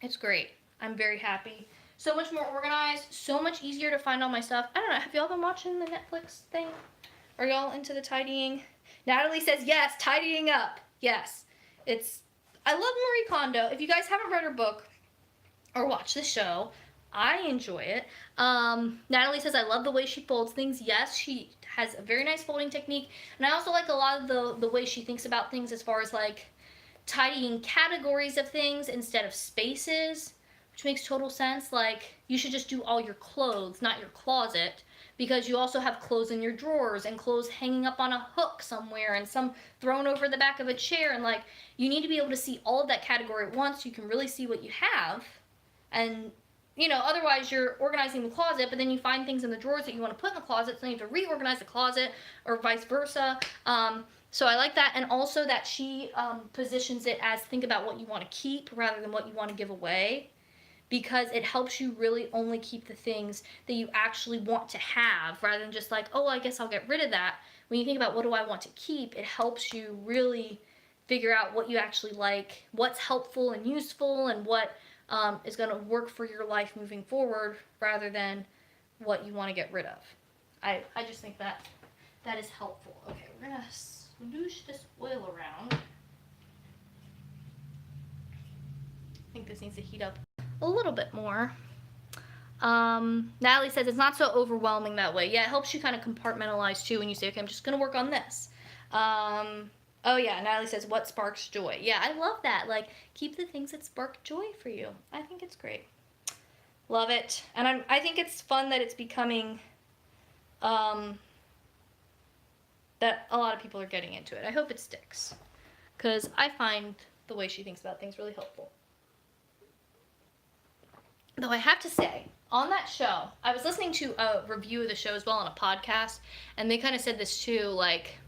It's great. I'm very happy. So much more organized, so much easier to find all my stuff. I don't know, have y'all been watching the Netflix thing? Are y'all into the tidying? Natalie says yes, tidying up. Yes. I love Marie Kondo. If you guys haven't read her book or watched the show, I enjoy it. Natalie says, I love the way she folds things. Yes, she has a very nice folding technique. And I also like a lot of the way she thinks about things, as far as like tidying categories of things instead of spaces, which makes total sense. Like, you should just do all your clothes, not your closet, because you also have clothes in your drawers and clothes hanging up on a hook somewhere and some thrown over the back of a chair, and like, you need to be able to see all of that category at once so you can really see what you have. And, you know, otherwise you're organizing the closet, but then you find things in the drawers that you want to put in the closet, so then you have to reorganize the closet, or vice versa. So I like that, and also that she positions it as, think about what you want to keep rather than what you want to give away, because it helps you really only keep the things that you actually want to have, rather than just like, oh, I guess I'll get rid of that. When you think about, what do I want to keep, it helps you really figure out what you actually like, what's helpful and useful, and what is going to work for your life moving forward, rather than what you want to get rid of. I just think that is helpful. Okay, we're going to sloosh this oil around. I think this needs to heat up a little bit more. Natalie says it's not so overwhelming that way. Yeah, it helps you kind of compartmentalize too when you say, okay, I'm just going to work on this. Oh yeah, Natalie says, what sparks joy? Yeah, I love that. Like, keep the things that spark joy for you. I think it's great. Love it. And I think it's fun that it's becoming, that a lot of people are getting into it. I hope it sticks. Because I find the way she thinks about things really helpful. Though I have to say, on that show, I was listening to a review of the show as well on a podcast, and they kind of said this too, like,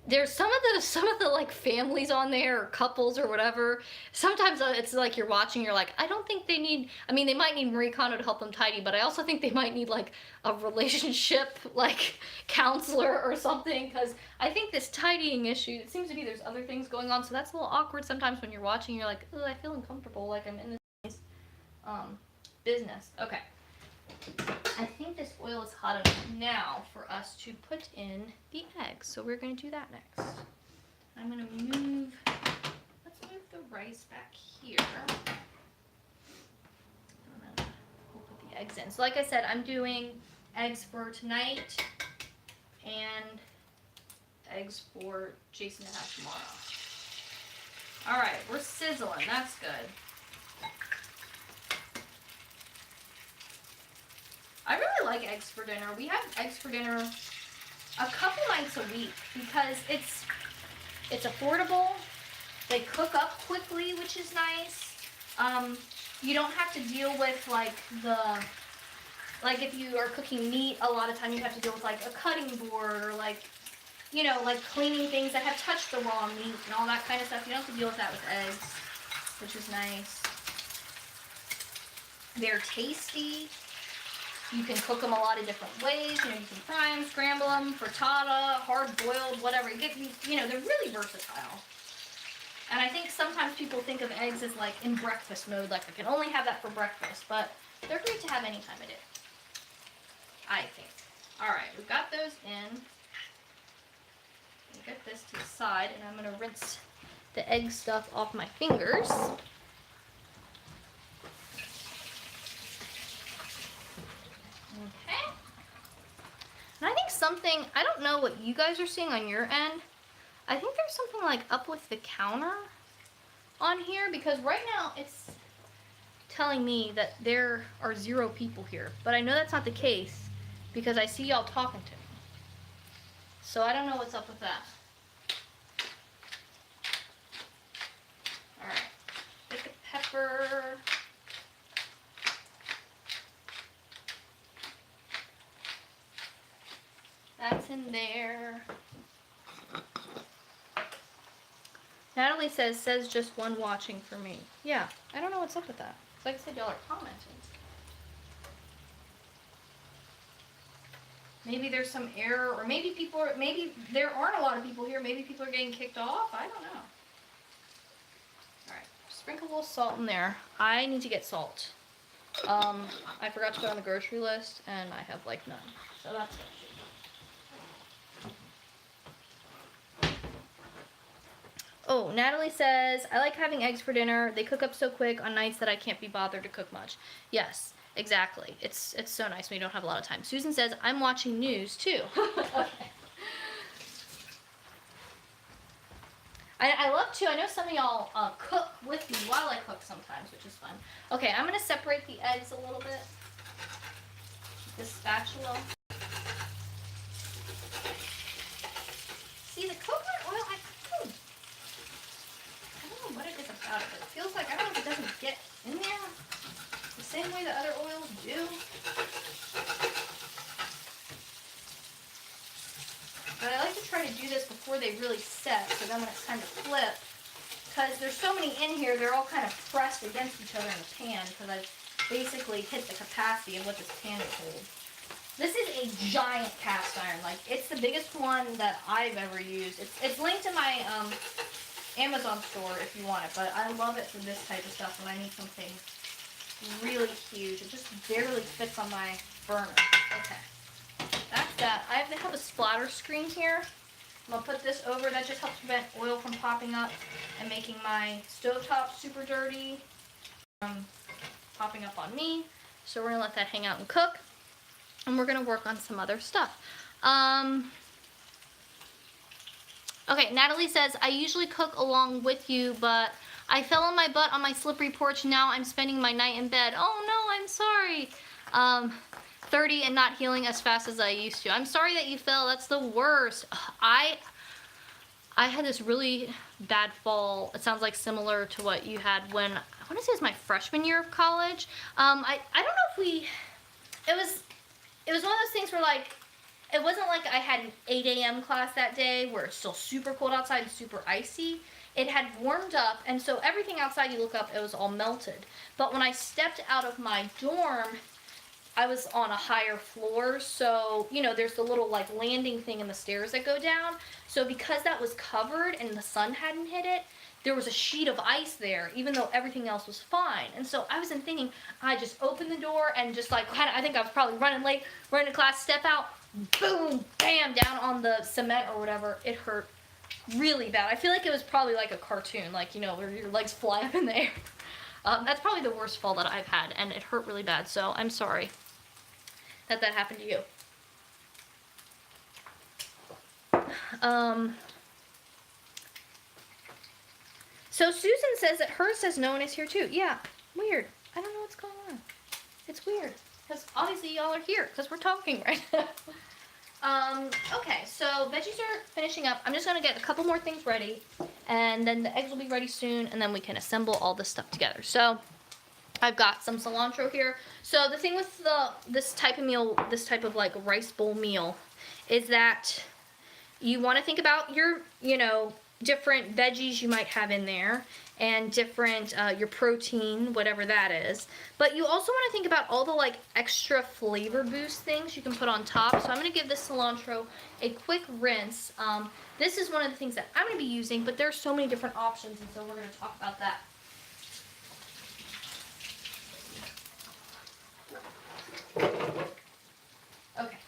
there's some of the like families on there or couples or whatever. Sometimes it's like you're watching, you're like, I don't think they need, I mean, they might need Marie Kondo to help them tidy, but I also think they might need like a relationship like counselor or something, because I think this tidying issue, it seems to be there's other things going on, so that's a little awkward sometimes when you're watching. You're like, oh, I feel uncomfortable, like I'm in this business. Okay. I think this oil is hot enough now for us to put in the eggs. So we're going to do that next. I'm going to move, let's move the rice back here. And then we'll put the eggs in. So like I said, I'm doing eggs for tonight and eggs for Jason to have tomorrow. All right, we're sizzling. That's good. I really like eggs for dinner. We have eggs for dinner a couple nights a week because it's affordable. They cook up quickly, which is nice. You don't have to deal with like if you are cooking meat, a lot of time you have to deal with like a cutting board or like, you know, like cleaning things that have touched the raw meat and all that kind of stuff. You don't have to deal with that with eggs, which is nice. They're tasty. You can cook them a lot of different ways. You know, you can fry them, scramble them, frittata, hard-boiled, whatever. You know, they're really versatile. And I think sometimes people think of eggs as like in breakfast mode, like I can only have that for breakfast, but they're great to have any time of day, I think. All right, we've got those in. Get this to the side, and I'm gonna rinse the egg stuff off my fingers. Okay. And I think something, I don't know what you guys are seeing on your end. I think there's something like up with the counter on here, because right now it's telling me that there are 0 people here. But I know that's not the case because I see y'all talking to me. So I don't know what's up with that. Alright. Get the pepper. That's in there. Natalie says just one watching for me. Yeah, I don't know what's up with that. Like I said, y'all are commenting. Maybe there's some error, or maybe maybe there aren't a lot of people here. Maybe people are getting kicked off. I don't know. All right, sprinkle a little salt in there. I need to get salt. I forgot to put on the grocery list, and I have like none. So that's good. Oh, Natalie says, I like having eggs for dinner. They cook up so quick on nights that I can't be bothered to cook much. Yes, exactly. It's so nice when you don't have a lot of time. Susan says, I'm watching news too. Okay. I love to, I know some of y'all cook with me while I cook sometimes, which is fun. Okay, I'm going to separate the eggs a little bit. This spatula. See, the coconut oil, I don't know what it is about it, but it feels like, I don't know if it doesn't get in there the same way the other oils do. But I like to try to do this before they really set, so then when it's time to flip, because there's so many in here, they're all kind of pressed against each other in the pan, because I've basically hit the capacity of what this pan will hold. This is a giant cast iron. Like, it's the biggest one that I've ever used. It's linked in my Amazon store if you want it, but I love it for this type of stuff when I need something really huge. It just barely fits on my burner. Okay, that's that. I have a splatter screen here. I'm going to put this over. That just helps prevent oil from popping up and making my stovetop super dirty, popping up on me. So we're gonna let that hang out and cook. And we're gonna work on some other stuff. Okay, Natalie says, I usually cook along with you, but I fell on my butt on my slippery porch. Now I'm spending my night in bed. Oh no, I'm sorry. 30 and not healing as fast as I used to. I'm sorry that you fell. That's the worst. I had this really bad fall. It sounds like similar to what you had when, I want to say it was my freshman year of college. I don't know if it was one of those things where like, it wasn't like I had an 8 a.m. class that day where it's still super cold outside and super icy. It had warmed up, and so everything outside you look up, it was all melted. But when I stepped out of my dorm, I was on a higher floor, so, you know, there's the little, like, landing thing in the stairs that go down. So because that was covered and the sun hadn't hit it, there was a sheet of ice there, even though everything else was fine. And so I wasn't thinking, I just opened the door and just, like, I think I was probably running late, running to class, step out, boom, bam, down on the cement or whatever. It hurt really bad. I feel like it was probably like a cartoon, like, you know, where your legs fly up in the air. That's probably the worst fall that I've had, and it hurt really bad, so I'm sorry that happened to you. So Susan says that hers says no one is here too. Yeah, weird. I don't know what's going on. It's weird, because obviously y'all are here, because we're talking right now. Okay, so veggies are finishing up. I'm just going to get a couple more things ready, and then the eggs will be ready soon, and then we can assemble all this stuff together. So I've got some cilantro here. So the thing with this type of meal, this type of like rice bowl meal, is that you want to think about your, you know, different veggies you might have in there, and different, your protein, whatever that is. But you also want to think about all the like extra flavor boost things you can put on top. So I'm going to give this cilantro a quick rinse. This is one of the things that I'm going to be using, but there's so many different options, and so we're going to talk about that. Okay.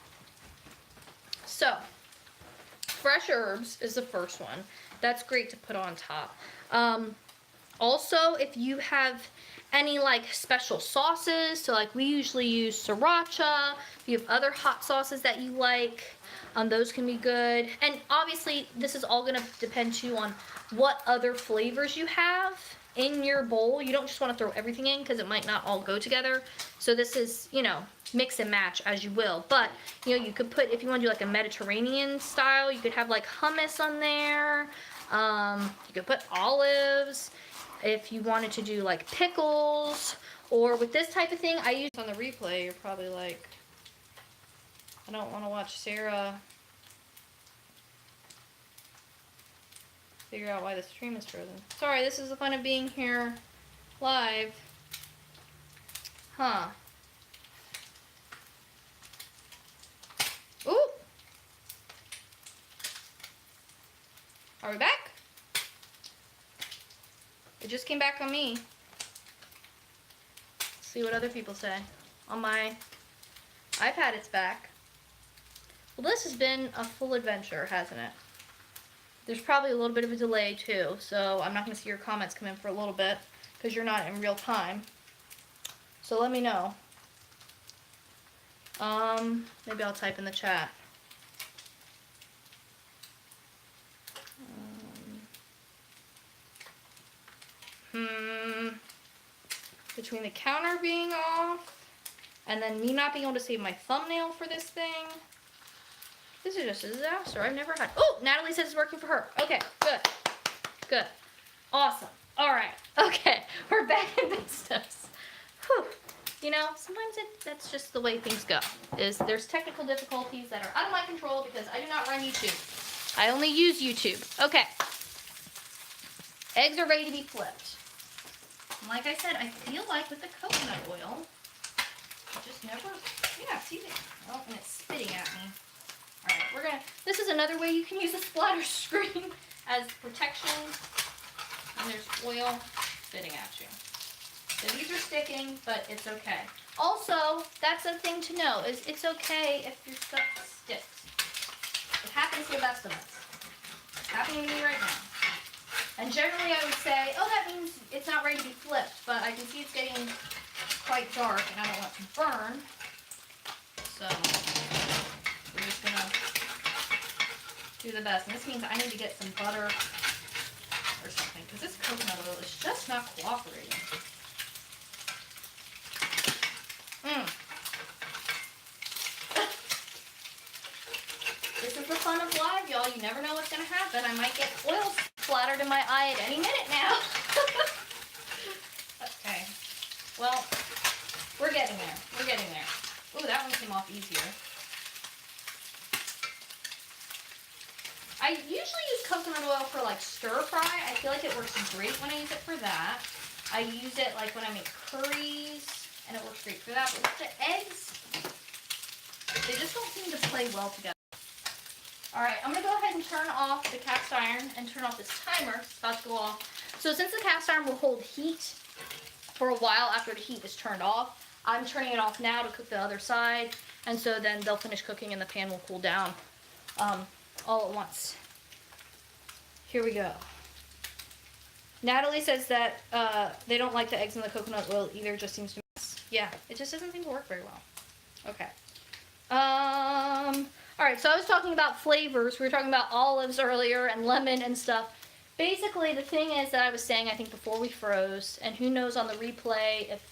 So, fresh herbs is the first one. That's great to put on top. Also, if you have any like special sauces, so like we usually use sriracha, if you have other hot sauces that you like, those can be good. And obviously, this is all going to depend too on what other flavors you have in your bowl. You don't just want to throw everything in because it might not all go together. So this is, you know, mix and match as you will. But, you know, you could put, if you want to do like a Mediterranean style, you could have like hummus on there. You could put olives. If you wanted to do like pickles, or with this type of thing, I use on the replay, you're probably like, I don't want to watch Sarah figure out why the stream is frozen. Sorry, this is the fun of being here live. Huh. Ooh. Are we back? It just came back on me. Let's see what other people say. On my iPad, it's back. Well, this has been a full adventure, hasn't it? There's probably a little bit of a delay, too, so I'm not going to see your comments come in for a little bit, because you're not in real time. So let me know. Maybe I'll type in the chat. Between the counter being off, and then me not being able to save my thumbnail for this thing, this is just a disaster. I've never had. Oh, Natalie says it's working for her. Okay, good. Good. Awesome. All right. Okay, we're back in business. Whew. You know, sometimes that's just the way things go. There's technical difficulties that are out of my control because I do not run YouTube. I only use YouTube. Okay. Eggs are ready to be flipped. And like I said, I feel like with the coconut oil, it just never, yeah, see it? Oh, and it's spitting at me. All right, this is another way you can use a splatter screen as protection. And there's oil spitting at you. So these are sticking, but it's okay. Also, that's a thing to know, is it's okay if your stuff sticks. It happens to the best of us. It's happening to me right now. And generally I would say, oh, that means it's not ready to be flipped, but I can see it's getting quite dark and I don't want to burn. So we're just gonna do the best. And this means I need to get some butter or something because this coconut oil is just not cooperating. This is the fun of live, y'all. You never know what's gonna happen. I might get oil splattered in my eye at any minute now. Okay. Well, we're getting there. We're getting there. Ooh, that one came off easier. I usually use coconut oil for like stir fry. I feel like it works great when I use it for that. I use it like when I make curries, and it works great for that. But with the eggs, they just don't seem to play well together. Alright, I'm going to go ahead and turn off the cast iron and turn off this timer. It's about to go off. So since the cast iron will hold heat for a while after the heat is turned off, I'm turning it off now to cook the other side. And so then they'll finish cooking and the pan will cool down all at once. Here we go. Natalie says that they don't like the eggs in the coconut oil either. It just seems to mess. Yeah, it just doesn't seem to work very well. Okay. Alright, so I was talking about flavors. We were talking about olives earlier and lemon and stuff. Basically, the thing is that I was saying, I think, before we froze, and who knows on the replay if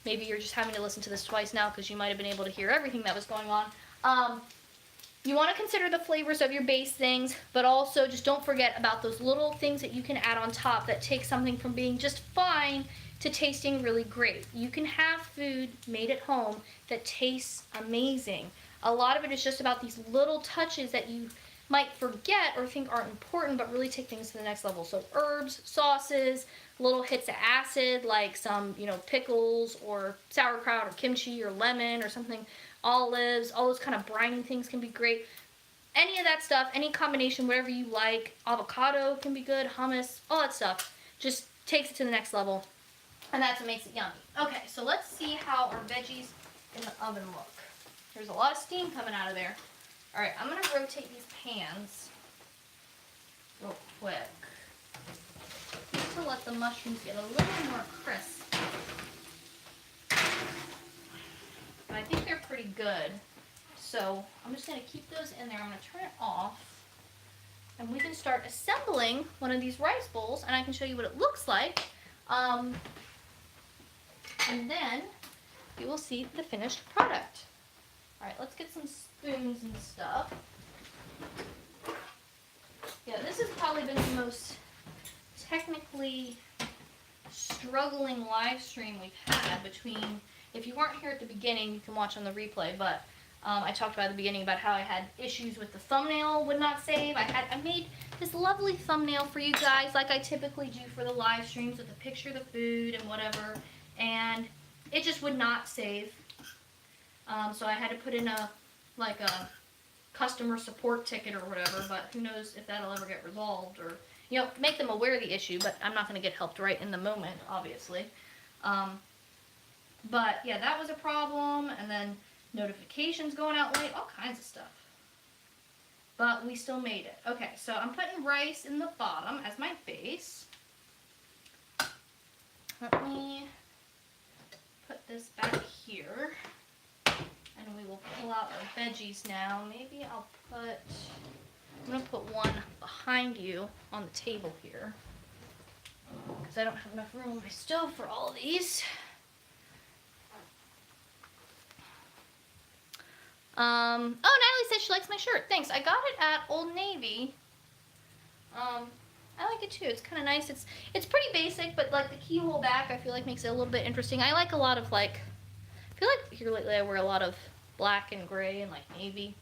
maybe you're just having to listen to this twice now because you might have been able to hear everything that was going on. You want to consider the flavors of your base things, but also just don't forget about those little things that you can add on top that take something from being just fine to tasting really great. You can have food made at home that tastes amazing. A lot of it is just about these little touches that you might forget or think aren't important, but really take things to the next level. So herbs, sauces, little hits of acid, like some, pickles or sauerkraut or kimchi or lemon or something, olives, all those kind of briny things can be great. Any of that stuff, any combination, whatever you like, avocado can be good, hummus, all that stuff, just takes it to the next level. And that's what makes it yummy. Okay, so let's see how our veggies in the oven look. There's a lot of steam coming out of there. All right, I'm going to rotate these pans real quick just to let the mushrooms get a little more crisp. But I think they're pretty good. So I'm just going to keep those in there. I'm going to turn it off. And we can start assembling one of these rice bowls, and I can show you what it looks like. And then you will see the finished product. All right, let's get some spoons and stuff. Yeah, this has probably been the most technically struggling live stream we've had between, if you weren't here at the beginning, you can watch on the replay, but I talked about at the beginning about how I had issues with the thumbnail would not save. I made this lovely thumbnail for you guys like I typically do for the live streams with a picture of the food and whatever, and it just would not save. So I had to put in a customer support ticket or whatever, but who knows if that'll ever get resolved, or, make them aware of the issue, but I'm not going to get helped right in the moment, obviously. But yeah, that was a problem, and then notifications going out late, all kinds of stuff. But we still made it. Okay, so I'm putting rice in the bottom as my base. Let me put this back here. And we will pull out our veggies now. Maybe I'm going to put one behind you on the table here, because I don't have enough room on my stove for all of these. Oh, Natalie says she likes my shirt. Thanks. I got it at Old Navy. I like it too. It's kind of nice. It's pretty basic, but like the keyhole back I feel like makes it a little bit interesting. I like a lot of I feel like here lately I wear a lot of black and gray and navy.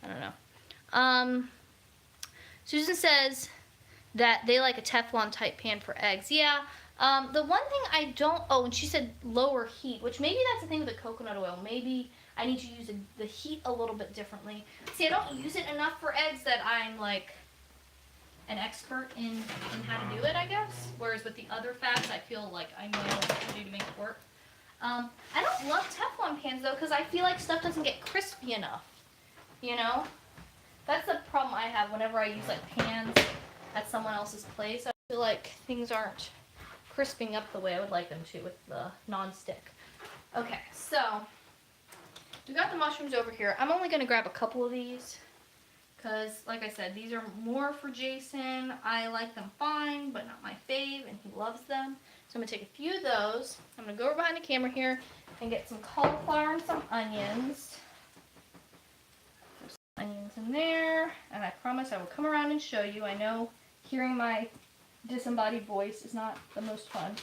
I don't know. Susan says that they like a Teflon type pan for eggs. Yeah. The one thing I don't, and she said lower heat, which maybe that's the thing with the coconut oil. Maybe I need to use the heat a little bit differently. See, I don't use it enough for eggs that I'm an expert in how to do it, I guess. Whereas with the other fats, I feel like I know what to do to make it work. I don't love Teflon pans though, because I feel like stuff doesn't get crispy enough. That's the problem I have whenever I use pans at someone else's place. I feel like things aren't crisping up the way I would like them to with the non-stick. Okay, so we got the mushrooms over here. I'm only gonna grab a couple of these because, like I said, these are more for Jason. I like them fine, but not my fave, and he loves them. So I'm gonna take a few of those. I'm gonna go over behind the camera here and get some cauliflower and some onions. There's some onions in there, and I promise I will come around and show you. I know hearing my disembodied voice is not the most fun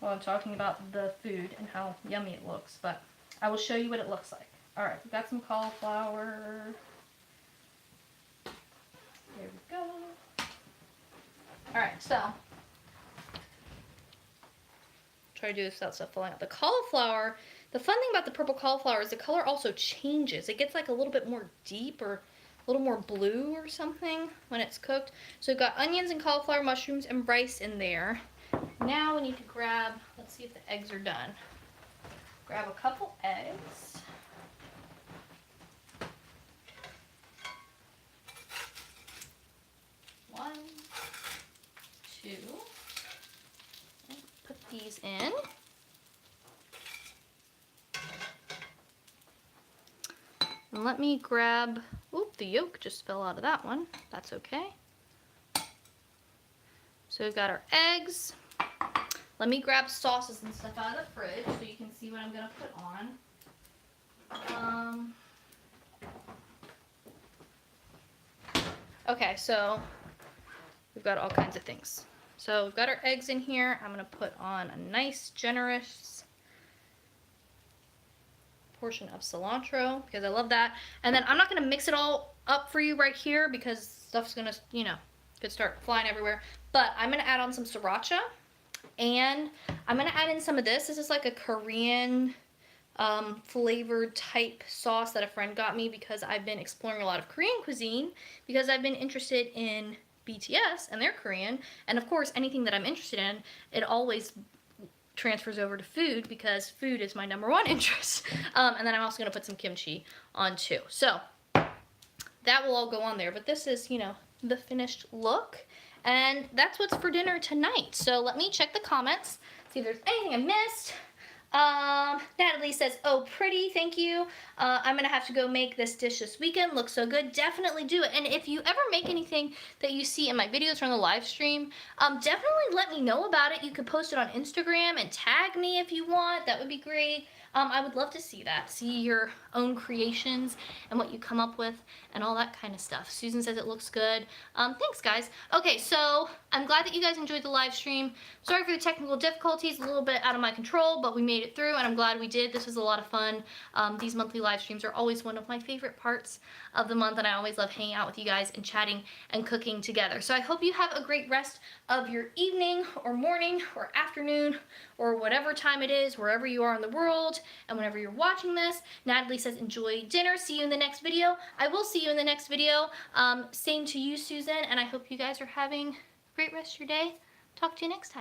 while I'm talking about the food and how yummy it looks, but I will show you what it looks like. Alright, we've got some cauliflower. There we go. Alright, so try to do this without stuff falling out. The cauliflower, the fun thing about the purple cauliflower is the color also changes. It gets like a little bit more deep or a little more blue or something when it's cooked. So we've got onions and cauliflower, mushrooms, and rice in there. Now we need to grab, let's see if the eggs are done. Grab a couple eggs. One, two. Put these in. And let me grab, oop, the yolk just fell out of that one. That's okay. So we've got our eggs. Let me grab sauces and stuff out of the fridge so you can see what I'm gonna put on. Okay, so we've got all kinds of things. So we've got our eggs in here. I'm gonna put on a nice, generous portion of cilantro because I love that. And then I'm not gonna mix it all up for you right here because stuff's gonna, you know, could start flying everywhere. But I'm gonna add on some sriracha. And I'm going to add in some of this. This is like a Korean flavored type sauce that a friend got me because I've been exploring a lot of Korean cuisine because I've been interested in BTS and they're Korean. And of course, anything that I'm interested in, it always transfers over to food because food is my #1 interest. And then I'm also going to put some kimchi on too. So that will all go on there. But this is, you know, the finished look. And that's what's for dinner tonight. So let me check the comments, see if there's anything I missed. Natalie says, oh, pretty, thank you. I'm going to have to go make this dish this weekend. Looks so good. Definitely do it. And if you ever make anything that you see in my videos from the live stream, definitely let me know about it. You could post it on Instagram and tag me if you want. That would be great. I would love to see that. See your own creations and what you come up with and all that kind of stuff. Susan says it looks good. Thanks, guys. Okay, so I'm glad that you guys enjoyed the live stream. Sorry for the technical difficulties, a little bit out of my control, but we made it through and I'm glad we did. This was a lot of fun. These monthly live streams are always one of my favorite parts of the month and I always love hanging out with you guys and chatting and cooking together. So I hope you have a great rest of your evening or morning or afternoon or whatever time it is, wherever you are in the world and whenever you're watching this. Natalie says enjoy dinner. See you in the next video. I will see you in the next video. Same to you, Susan, and I hope you guys are having a great rest of your day. Talk to you next time.